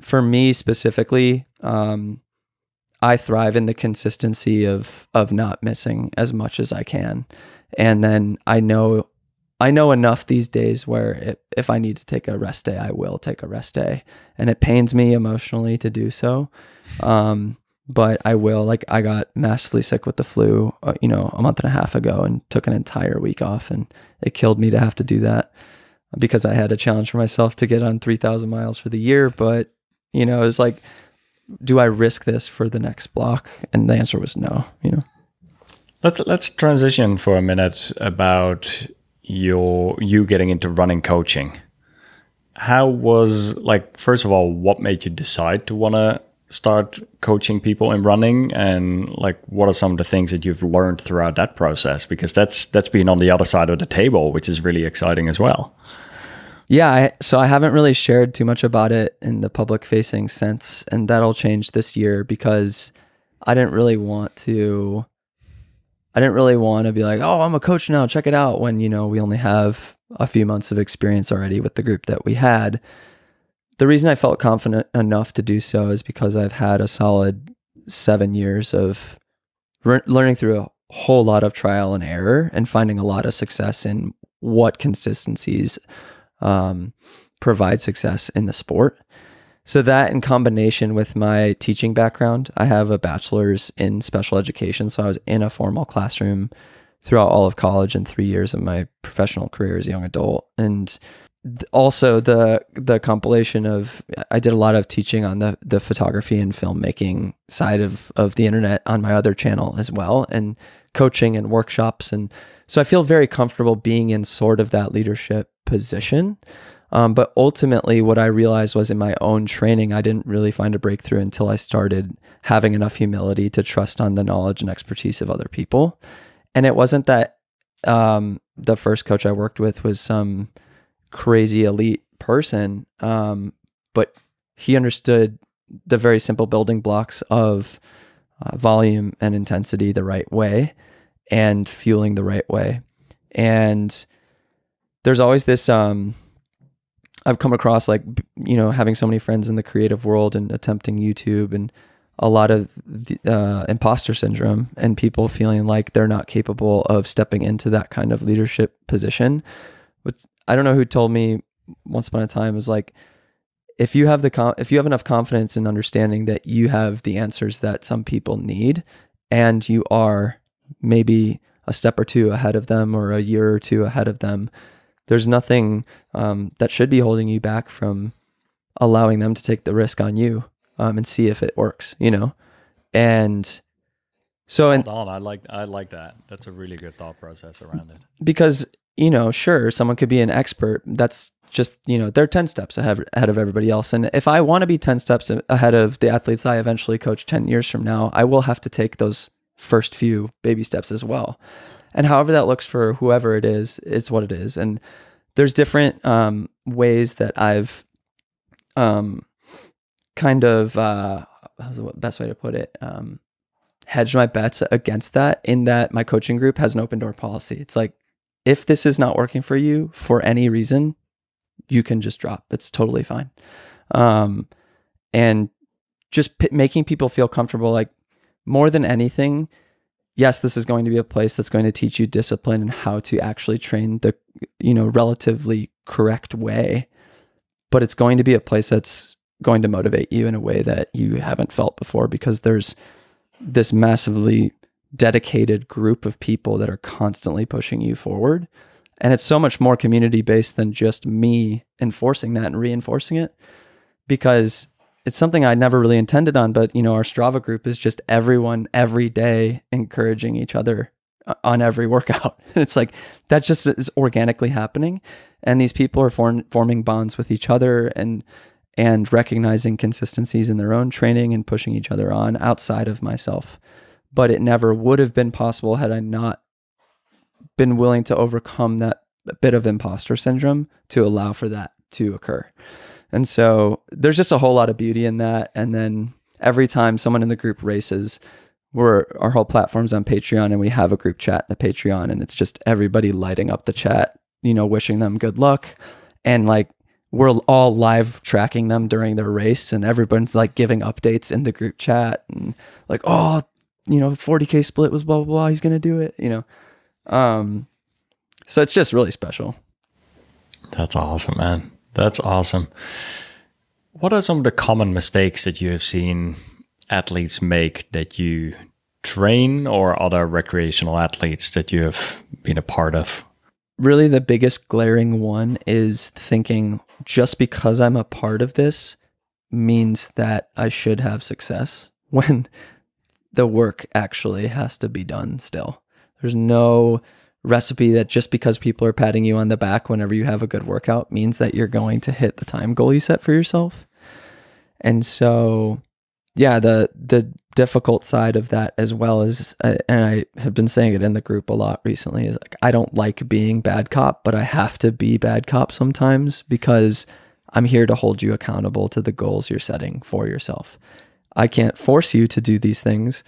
For me specifically, I thrive in the consistency of not missing as much as I can. And then I know enough these days where if I need to take a rest day, I will take a rest day. And it pains me emotionally to do so. But I will. Like, I got massively sick with the flu, a month and a half ago, and took an entire week off, and it killed me to have to do that because I had a challenge for myself to get on 3,000 miles for the year. But, it was like, do I risk this for the next block? And the answer was no, Let's transition for a minute about you getting into running coaching. How was, like, first of all, what made you decide to want to start coaching people in running, and like what are some of the things that you've learned throughout that process? Because that's been on the other side of the table, which is really exciting as well. Yeah, so I haven't really shared too much about it in the public facing sense, and that'll change this year because I didn't really want to be like, oh, I'm a coach now, check it out, when, we only have a few months of experience already with the group that we had. The reason I felt confident enough to do so is because I've had a solid 7 years of learning through a whole lot of trial and error and finding a lot of success in what consistencies provide success in the sport. So that, in combination with my teaching background, I have a bachelor's in special education. So I was in a formal classroom throughout all of college and 3 years of my professional career as a young adult. And also the compilation of, I did a lot of teaching on the photography and filmmaking side of the internet on my other channel as well, and coaching and workshops. And so I feel very comfortable being in sort of that leadership position. But ultimately, what I realized was in my own training, I didn't really find a breakthrough until I started having enough humility to trust on the knowledge and expertise of other people. And it wasn't that the first coach I worked with was some crazy elite person, but he understood the very simple building blocks of volume and intensity the right way and fueling the right way. And there's always this, I've come across, like, you know, having so many friends in the creative world and attempting YouTube, and a lot of the, imposter syndrome and people feeling like they're not capable of stepping into that kind of leadership position. But I don't know who told me once upon a time, was like, if you have if you have enough confidence in understanding that you have the answers that some people need, and you are maybe a step or two ahead of them or a year or two ahead of them, there's nothing that should be holding you back from allowing them to take the risk on you and see if it works, you know? And so, Hold on, I like that. That's a really good thought process around it. Because, you know, sure, someone could be an expert. That's just, you know, they're 10 steps ahead of everybody else. And if I want to be 10 steps ahead of the athletes I eventually coach 10 years from now, I will have to take those first few baby steps as well. And however that looks for whoever it is what it is. And there's different ways that I've kind of, how's the best way to put it? Hedged my bets against that, in that my coaching group has an open door policy. It's like, if this is not working for you for any reason, you can just drop. It's totally fine. And just making people feel comfortable, like, more than anything, yes, this is going to be a place that's going to teach you discipline and how to actually train the, you know, relatively correct way, but it's going to be a place that's going to motivate you in a way that you haven't felt before, because there's this massively dedicated group of people that are constantly pushing you forward. And it's so much more community based than just me enforcing that and reinforcing it, because it's something I never really intended on. But, you know, our Strava group is just everyone every day encouraging each other on every workout. And it's like, that just is organically happening. And these people are forming bonds with each other and recognizing consistencies in their own training and pushing each other on outside of myself. But it never would have been possible had I not been willing to overcome that bit of imposter syndrome to allow for that to occur. And so there's just a whole lot of beauty in that. And then every time someone in the group races, our whole platform's on Patreon, and we have a group chat in the Patreon, and it's just everybody lighting up the chat, you know, wishing them good luck. And like, we're all live tracking them during their race, and everyone's like giving updates in the group chat, and like, oh, you know, 40K split was blah, blah, blah, he's going to do it, you know? So it's just really special. That's awesome, man. That's awesome. What are some of the common mistakes that you have seen athletes make that you train, or other recreational athletes that you have been a part of? Really, the biggest glaring one is thinking just because I'm a part of this means that I should have success, when the work actually has to be done still. There's no recipe that just because people are patting you on the back whenever you have a good workout means that you're going to hit the time goal you set for yourself. And so, yeah, the difficult side of that as well is, and I have been saying it in the group a lot recently, is like, I don't like being bad cop, but I have to be bad cop sometimes, because I'm here to hold you accountable to the goals you're setting for yourself. I can't force you to do these things,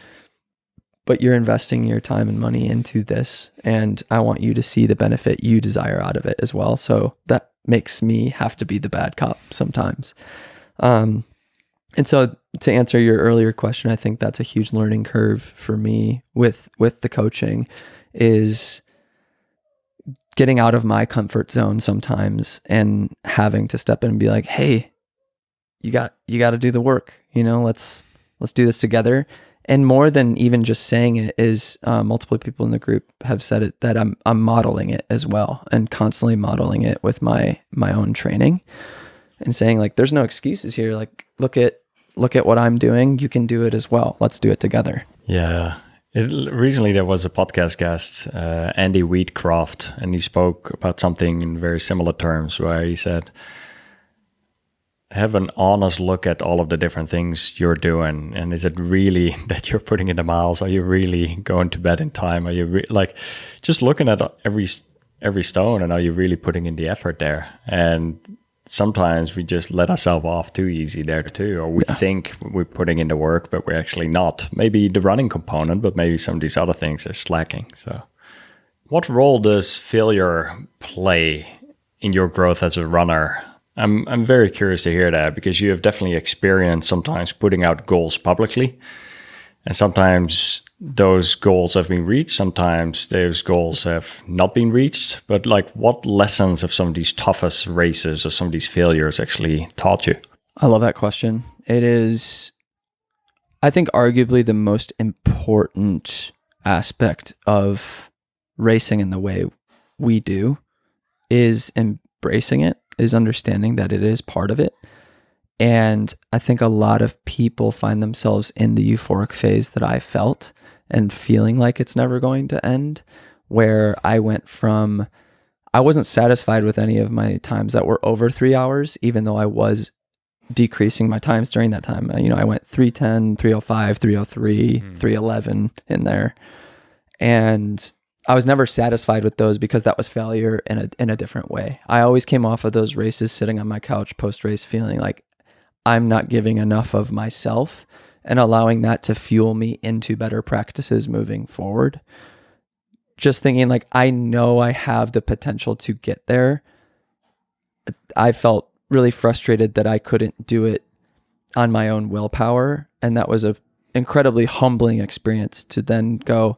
but you're investing your time and money into this, and I want you to see the benefit you desire out of it as well. So that makes me have to be the bad cop sometimes. And so to answer your earlier question, I think that's a huge learning curve for me with the coaching, is getting out of my comfort zone sometimes and having to step in and be like, hey, you got to do the work, you know, let's do this together. And more than even just saying it is, multiple people in the group have said it, that I'm modeling it as well, and constantly modeling it with my own training, and saying like, there's no excuses here. Like, look at what I'm doing. You can do it as well. Let's do it together. Yeah. Recently, there was a podcast guest, Andy Wheatcroft, and he spoke about something in very similar terms, where he said, have an honest look at all of the different things you're doing. And is it really that you're putting in the miles? Are you really going to bed in time? Are you like just looking at every stone, and are you really putting in the effort there? And sometimes we just let ourselves off too easy there too, or we think we're putting in the work, but we're actually not. Maybe the running component, but maybe some of these other things are slacking. So what role does failure play in your growth as a runner? I'm very curious to hear that, because you have definitely experienced sometimes putting out goals publicly, and sometimes those goals have been reached, sometimes those goals have not been reached. But like, what lessons have some of these toughest races or some of these failures actually taught you? I love that question. It is, I think, arguably the most important aspect of racing in the way we do is embracing it, is understanding that it is part of it. And I think a lot of people find themselves in the euphoric phase that I felt, and feeling like it's never going to end, where I went from, I wasn't satisfied with any of my times that were over 3 hours, even though I was decreasing my times during that time. You know, I went 3:10, 3:05, 3:03, 3:11 in there. And I was never satisfied with those, because that was failure in a different way. I always came off of those races sitting on my couch post-race feeling like I'm not giving enough of myself, and allowing that to fuel me into better practices moving forward. Just thinking like, I know I have the potential to get there. I felt really frustrated that I couldn't do it on my own willpower. And that was an incredibly humbling experience to then go,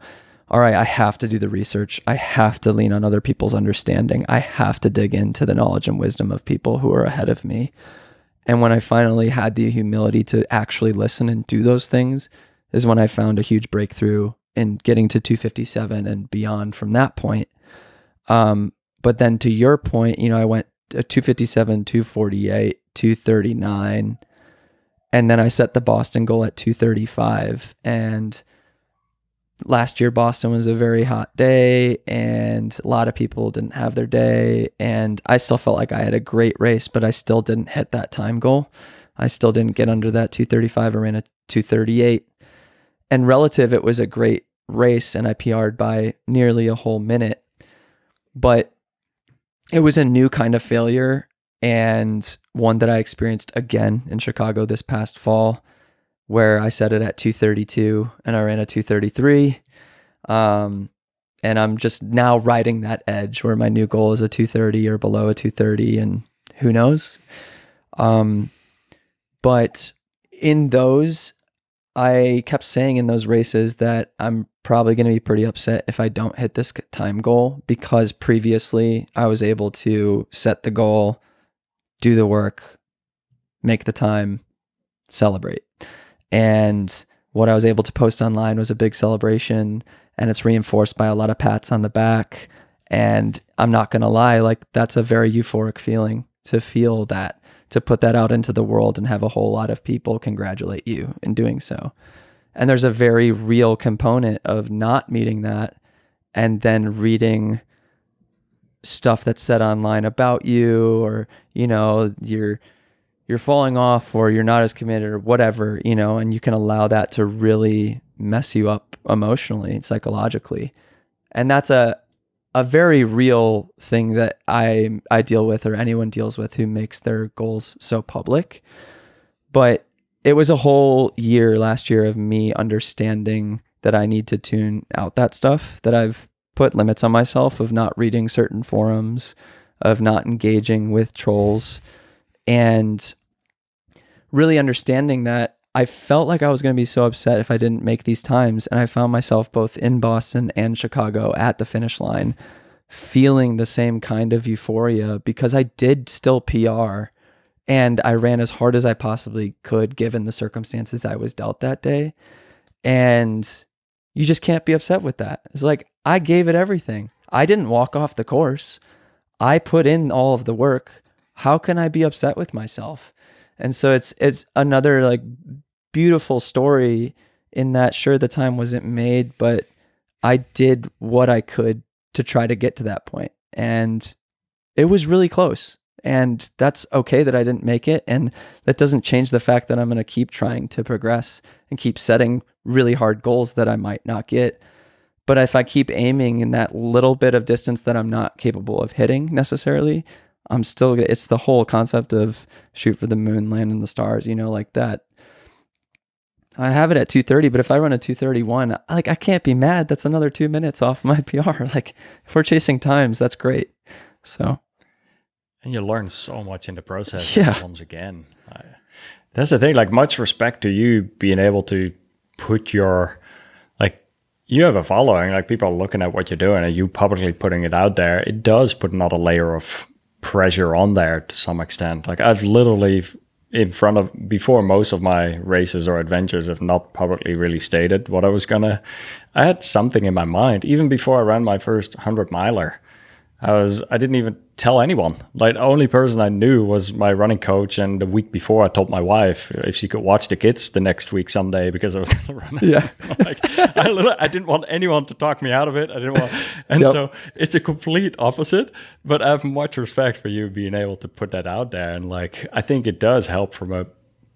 all right, I have to do the research. I have to lean on other people's understanding. I have to dig into the knowledge and wisdom of people who are ahead of me. And when I finally had the humility to actually listen and do those things, is when I found a huge breakthrough in getting to 257 and beyond from that point. But then to your point, you know, I went 257, 248, 239, and then I set the Boston goal at 235. And last year, Boston was a very hot day, and a lot of people didn't have their day. And I still felt like I had a great race, but I still didn't hit that time goal. I still didn't get under that 235. I ran a 238. And relative, it was a great race, and I PR'd by nearly a whole minute. But it was a new kind of failure, and one that I experienced again in Chicago this past fall, where I set it at 232 and I ran a 233. And I'm just now riding that edge where my new goal is a 230 or below a 230, and who knows? But in those, I kept saying in those races that I'm probably going to be pretty upset if I don't hit this time goal, because previously I was able to set the goal, do the work, make the time, celebrate. And what I was able to post online was a big celebration, and it's reinforced by a lot of pats on the back. And I'm not going to lie, like, that's a very euphoric feeling to feel that, to put that out into the world and have a whole lot of people congratulate you in doing so. And there's a very real component of not meeting that and then reading stuff that's said online about you, or, you know, you're falling off, or you're not as committed, or whatever, you know, and you can allow that to really mess you up emotionally and psychologically. And that's a very real thing that I deal with, or anyone deals with who makes their goals so public. But it was a whole year last year of me understanding that I need to tune out that stuff, that I've put limits on myself of not reading certain forums, of not engaging with trolls, and really understanding that I felt like I was going to be so upset if I didn't make these times. And I found myself both in Boston and Chicago at the finish line feeling the same kind of euphoria, because I did still PR and I ran as hard as I possibly could given the circumstances I was dealt that day. And you just can't be upset with that. It's like, I gave it everything. I didn't walk off the course. I put in all of the work. How can I be upset with myself? And so it's another like beautiful story in that, sure, the time wasn't made, but I did what I could to try to get to that point. And it was really close. And that's okay that I didn't make it. And that doesn't change the fact that I'm going to keep trying to progress and keep setting really hard goals that I might not get. But if I keep aiming in that little bit of distance that I'm not capable of hitting necessarily, I'm still, it's the whole concept of shoot for the moon, land in the stars, like that. I have it at 2:30, but if I run a 2:31, I can't be mad. That's another 2 minutes off my PR. Like, if we're chasing times, that's great. So. And you learn so much in the process. Yeah. Once again, that's the thing. Like, much respect to you being able to put your, like, you have a following. Like, people are looking at what you're doing, and you publicly putting it out there. It does put another layer of pressure on there to some extent. Like, I've literally before most of my races or adventures have not publicly really stated what I had something in my mind. Even before I ran my first 100-miler, I didn't even tell anyone. Like, the only person I knew was my running coach, and the week before I told my wife if she could watch the kids the next week someday because I was going to run. Yeah. Like, I didn't want anyone to talk me out of it. So it's a complete opposite, but I have much respect for you being able to put that out there. And like, I think it does help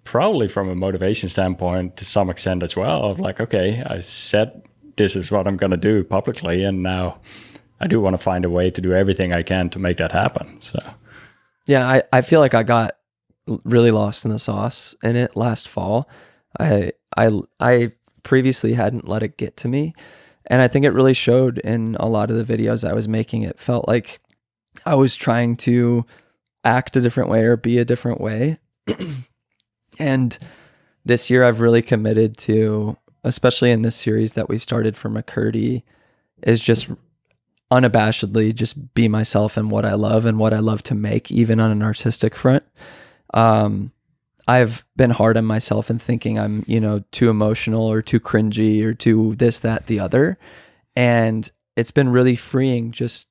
probably from a motivation standpoint to some extent as well, of like, okay, I said this is what I'm going to do publicly, and now I do want to find a way to do everything I can to make that happen. So, yeah, I feel like I got really lost in the sauce in it last fall. I previously hadn't let it get to me, and I think it really showed in a lot of the videos I was making. It felt like I was trying to act a different way or be a different way. And this year I've really committed to, especially in this series that we've started for McCurdy, is just unabashedly just be myself and what I love and what I love to make, even on an artistic front. I've been hard on myself and thinking I'm, too emotional or too cringy or too this, that, the other. And it's been really freeing just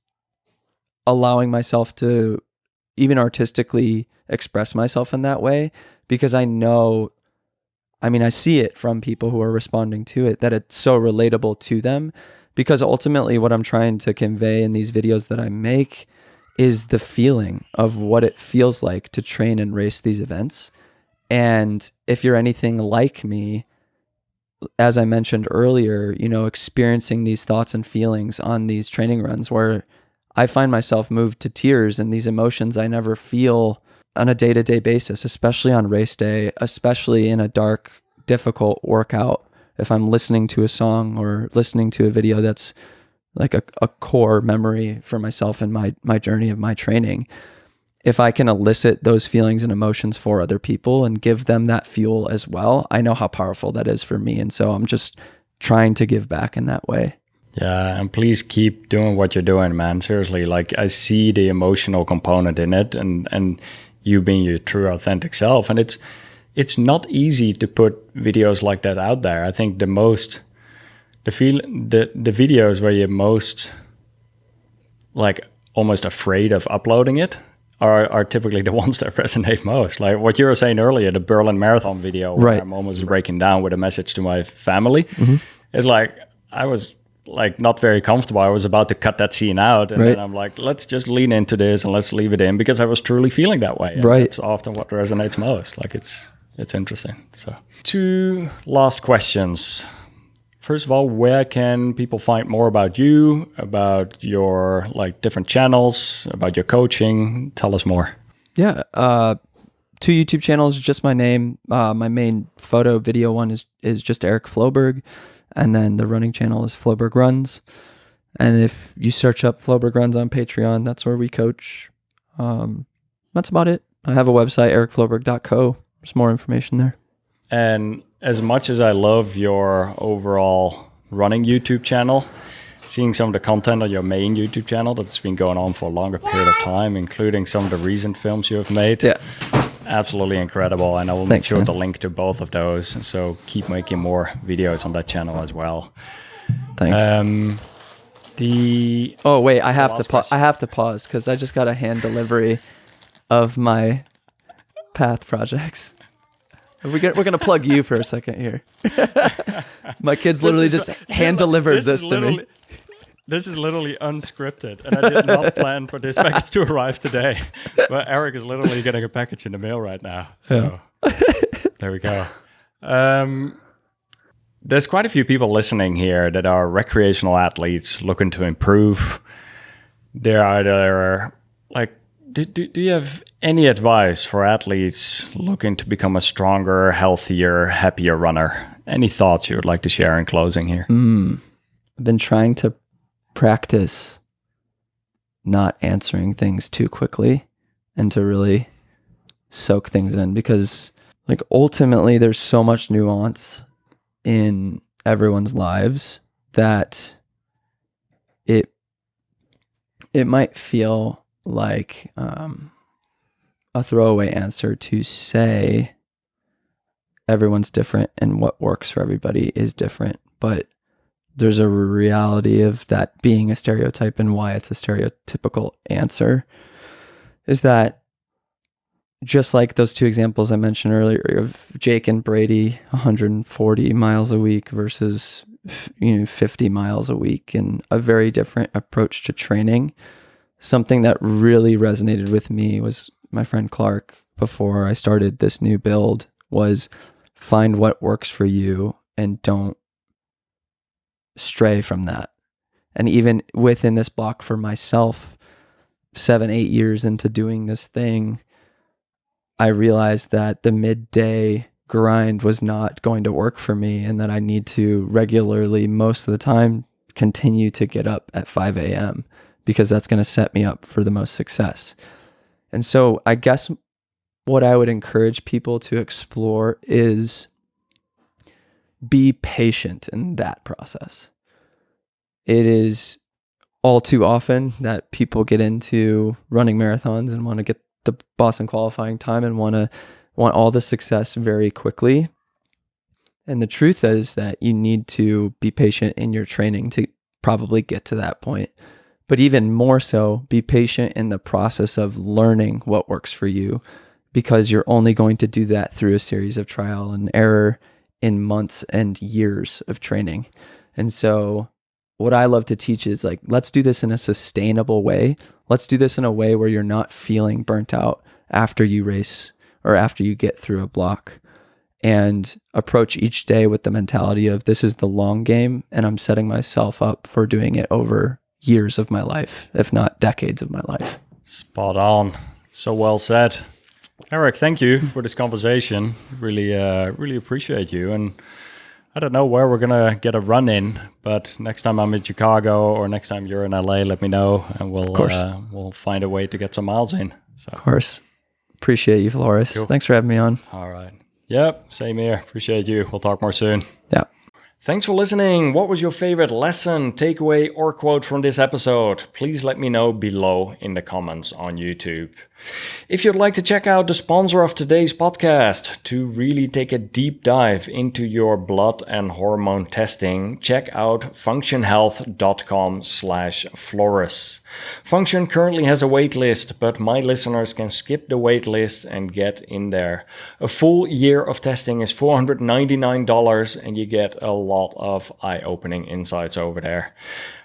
allowing myself to even artistically express myself in that way, because I see it from people who are responding to it, that it's so relatable to them. Because ultimately what I'm trying to convey in these videos that I make is the feeling of what it feels like to train and race these events. And if you're anything like me, as I mentioned earlier, experiencing these thoughts and feelings on these training runs where I find myself moved to tears and these emotions I never feel on a day-to-day basis, especially on race day, especially in a dark, difficult workout. If I'm listening to a song or listening to a video that's like a core memory for myself and my journey of my training, if I can elicit those feelings and emotions for other people and give them that fuel as well, I know how powerful that is for me. And so I'm just trying to give back in that way. Yeah, and please keep doing what you're doing, man. Seriously, like, I see the emotional component in it, and you being your true authentic self. And it's not easy to put videos like that out there. I think the videos where you're most like almost afraid of uploading it are typically the ones that resonate most. Like what you were saying earlier, the Berlin Marathon video, where right. I'm almost breaking down with a message to my family. Mm-hmm. It's like, I was like not very comfortable. I was about to cut that scene out, and then I'm like, let's just lean into this and let's leave it in, because I was truly feeling that way. And that's often what resonates most. Like, it's interesting. So 2 last questions. First of all, where can people find more about you, about your like different channels, about your coaching? Tell us more. Yeah. 2 YouTube channels, just my name. My main photo video one is just Eric Floberg. And then the running channel is Floberg Runs. And if you search up Floberg Runs on Patreon, that's where we coach. That's about it. I have a website, ericfloberg.co. There's more information there. And as much as I love your overall running YouTube channel, seeing some of the content on your main YouTube channel that's been going on for a longer period of time, including some of the recent films you have made, absolutely incredible. And I will make sure to link to both of those. So keep making more videos on that channel as well. Thanks. I have to pause because I just got a hand delivery of my Path projects. We're gonna plug you for a second here. My kids literally just hand delivered this to me. This is literally unscripted, and I did not plan for this package to arrive today. But Eric is literally getting a package in the mail right now. So there we go. There's quite a few people listening here that are recreational athletes looking to improve. They're either like, do you have any advice for athletes looking to become a stronger, healthier, happier runner? Any thoughts you would like to share in closing here? I've been trying to practice not answering things too quickly and to really soak things in, because like ultimately there's so much nuance in everyone's lives that it might feel like a throwaway answer to say everyone's different and what works for everybody is different, but there's a reality of that being a stereotype, and why it's a stereotypical answer is that just like those two examples I mentioned earlier of Jake and Brady, 140 miles a week versus 50 miles a week, and a very different approach to training. Something that really resonated with me was my friend Clark, before I started this new build, was find what works for you and don't stray from that. And even within this block for myself, 7-8 years into doing this thing, I realized that the midday grind was not going to work for me, and that I need to regularly, most of the time, continue to get up at 5 a.m. because that's going to set me up for the most success. And so I guess what I would encourage people to explore is be patient in that process. It is all too often that people get into running marathons and want to get the Boston qualifying time and want all the success very quickly. And the truth is that you need to be patient in your training to probably get to that point. But even more so, be patient in the process of learning what works for you, because you're only going to do that through a series of trial and error in months and years of training. And so what I love to teach is like, let's do this in a sustainable way. Let's do this in a way where you're not feeling burnt out after you race or after you get through a block, and approach each day with the mentality of this is the long game, and I'm setting myself up for doing it over years of my life, if not decades of my life. Spot on. So well said. Eric, thank you for this conversation. Really appreciate you. And I don't know where we're going to get a run in, but next time I'm in Chicago or next time you're in LA, let me know, and we'll find a way to get some miles in. So. Of course. Appreciate you, Floris. Cool. Thanks for having me on. All right. Yep, same here. Appreciate you. We'll talk more soon. Yeah. Thanks for listening. What was your favorite lesson, takeaway, or quote from this episode? Please let me know below in the comments on YouTube. If you'd like to check out the sponsor of today's podcast to really take a deep dive into your blood and hormone testing, check out functionhealth.com/Floris. Function currently has a wait list, but my listeners can skip the wait list and get in there. A full year of testing is $499, and you get a lot of eye-opening insights over there.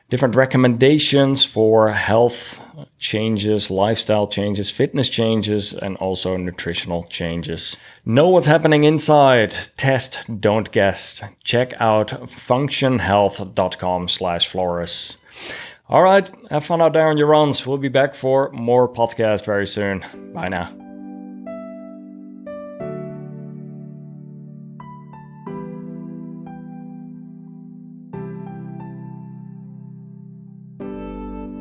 Different recommendations for health changes, lifestyle changes, fitness changes, and also nutritional changes. Know what's happening inside. Test, don't guess. Check out functionhealth.com/Floris. All right, have fun out there on your runs. We'll be back for more podcast very soon. Bye now.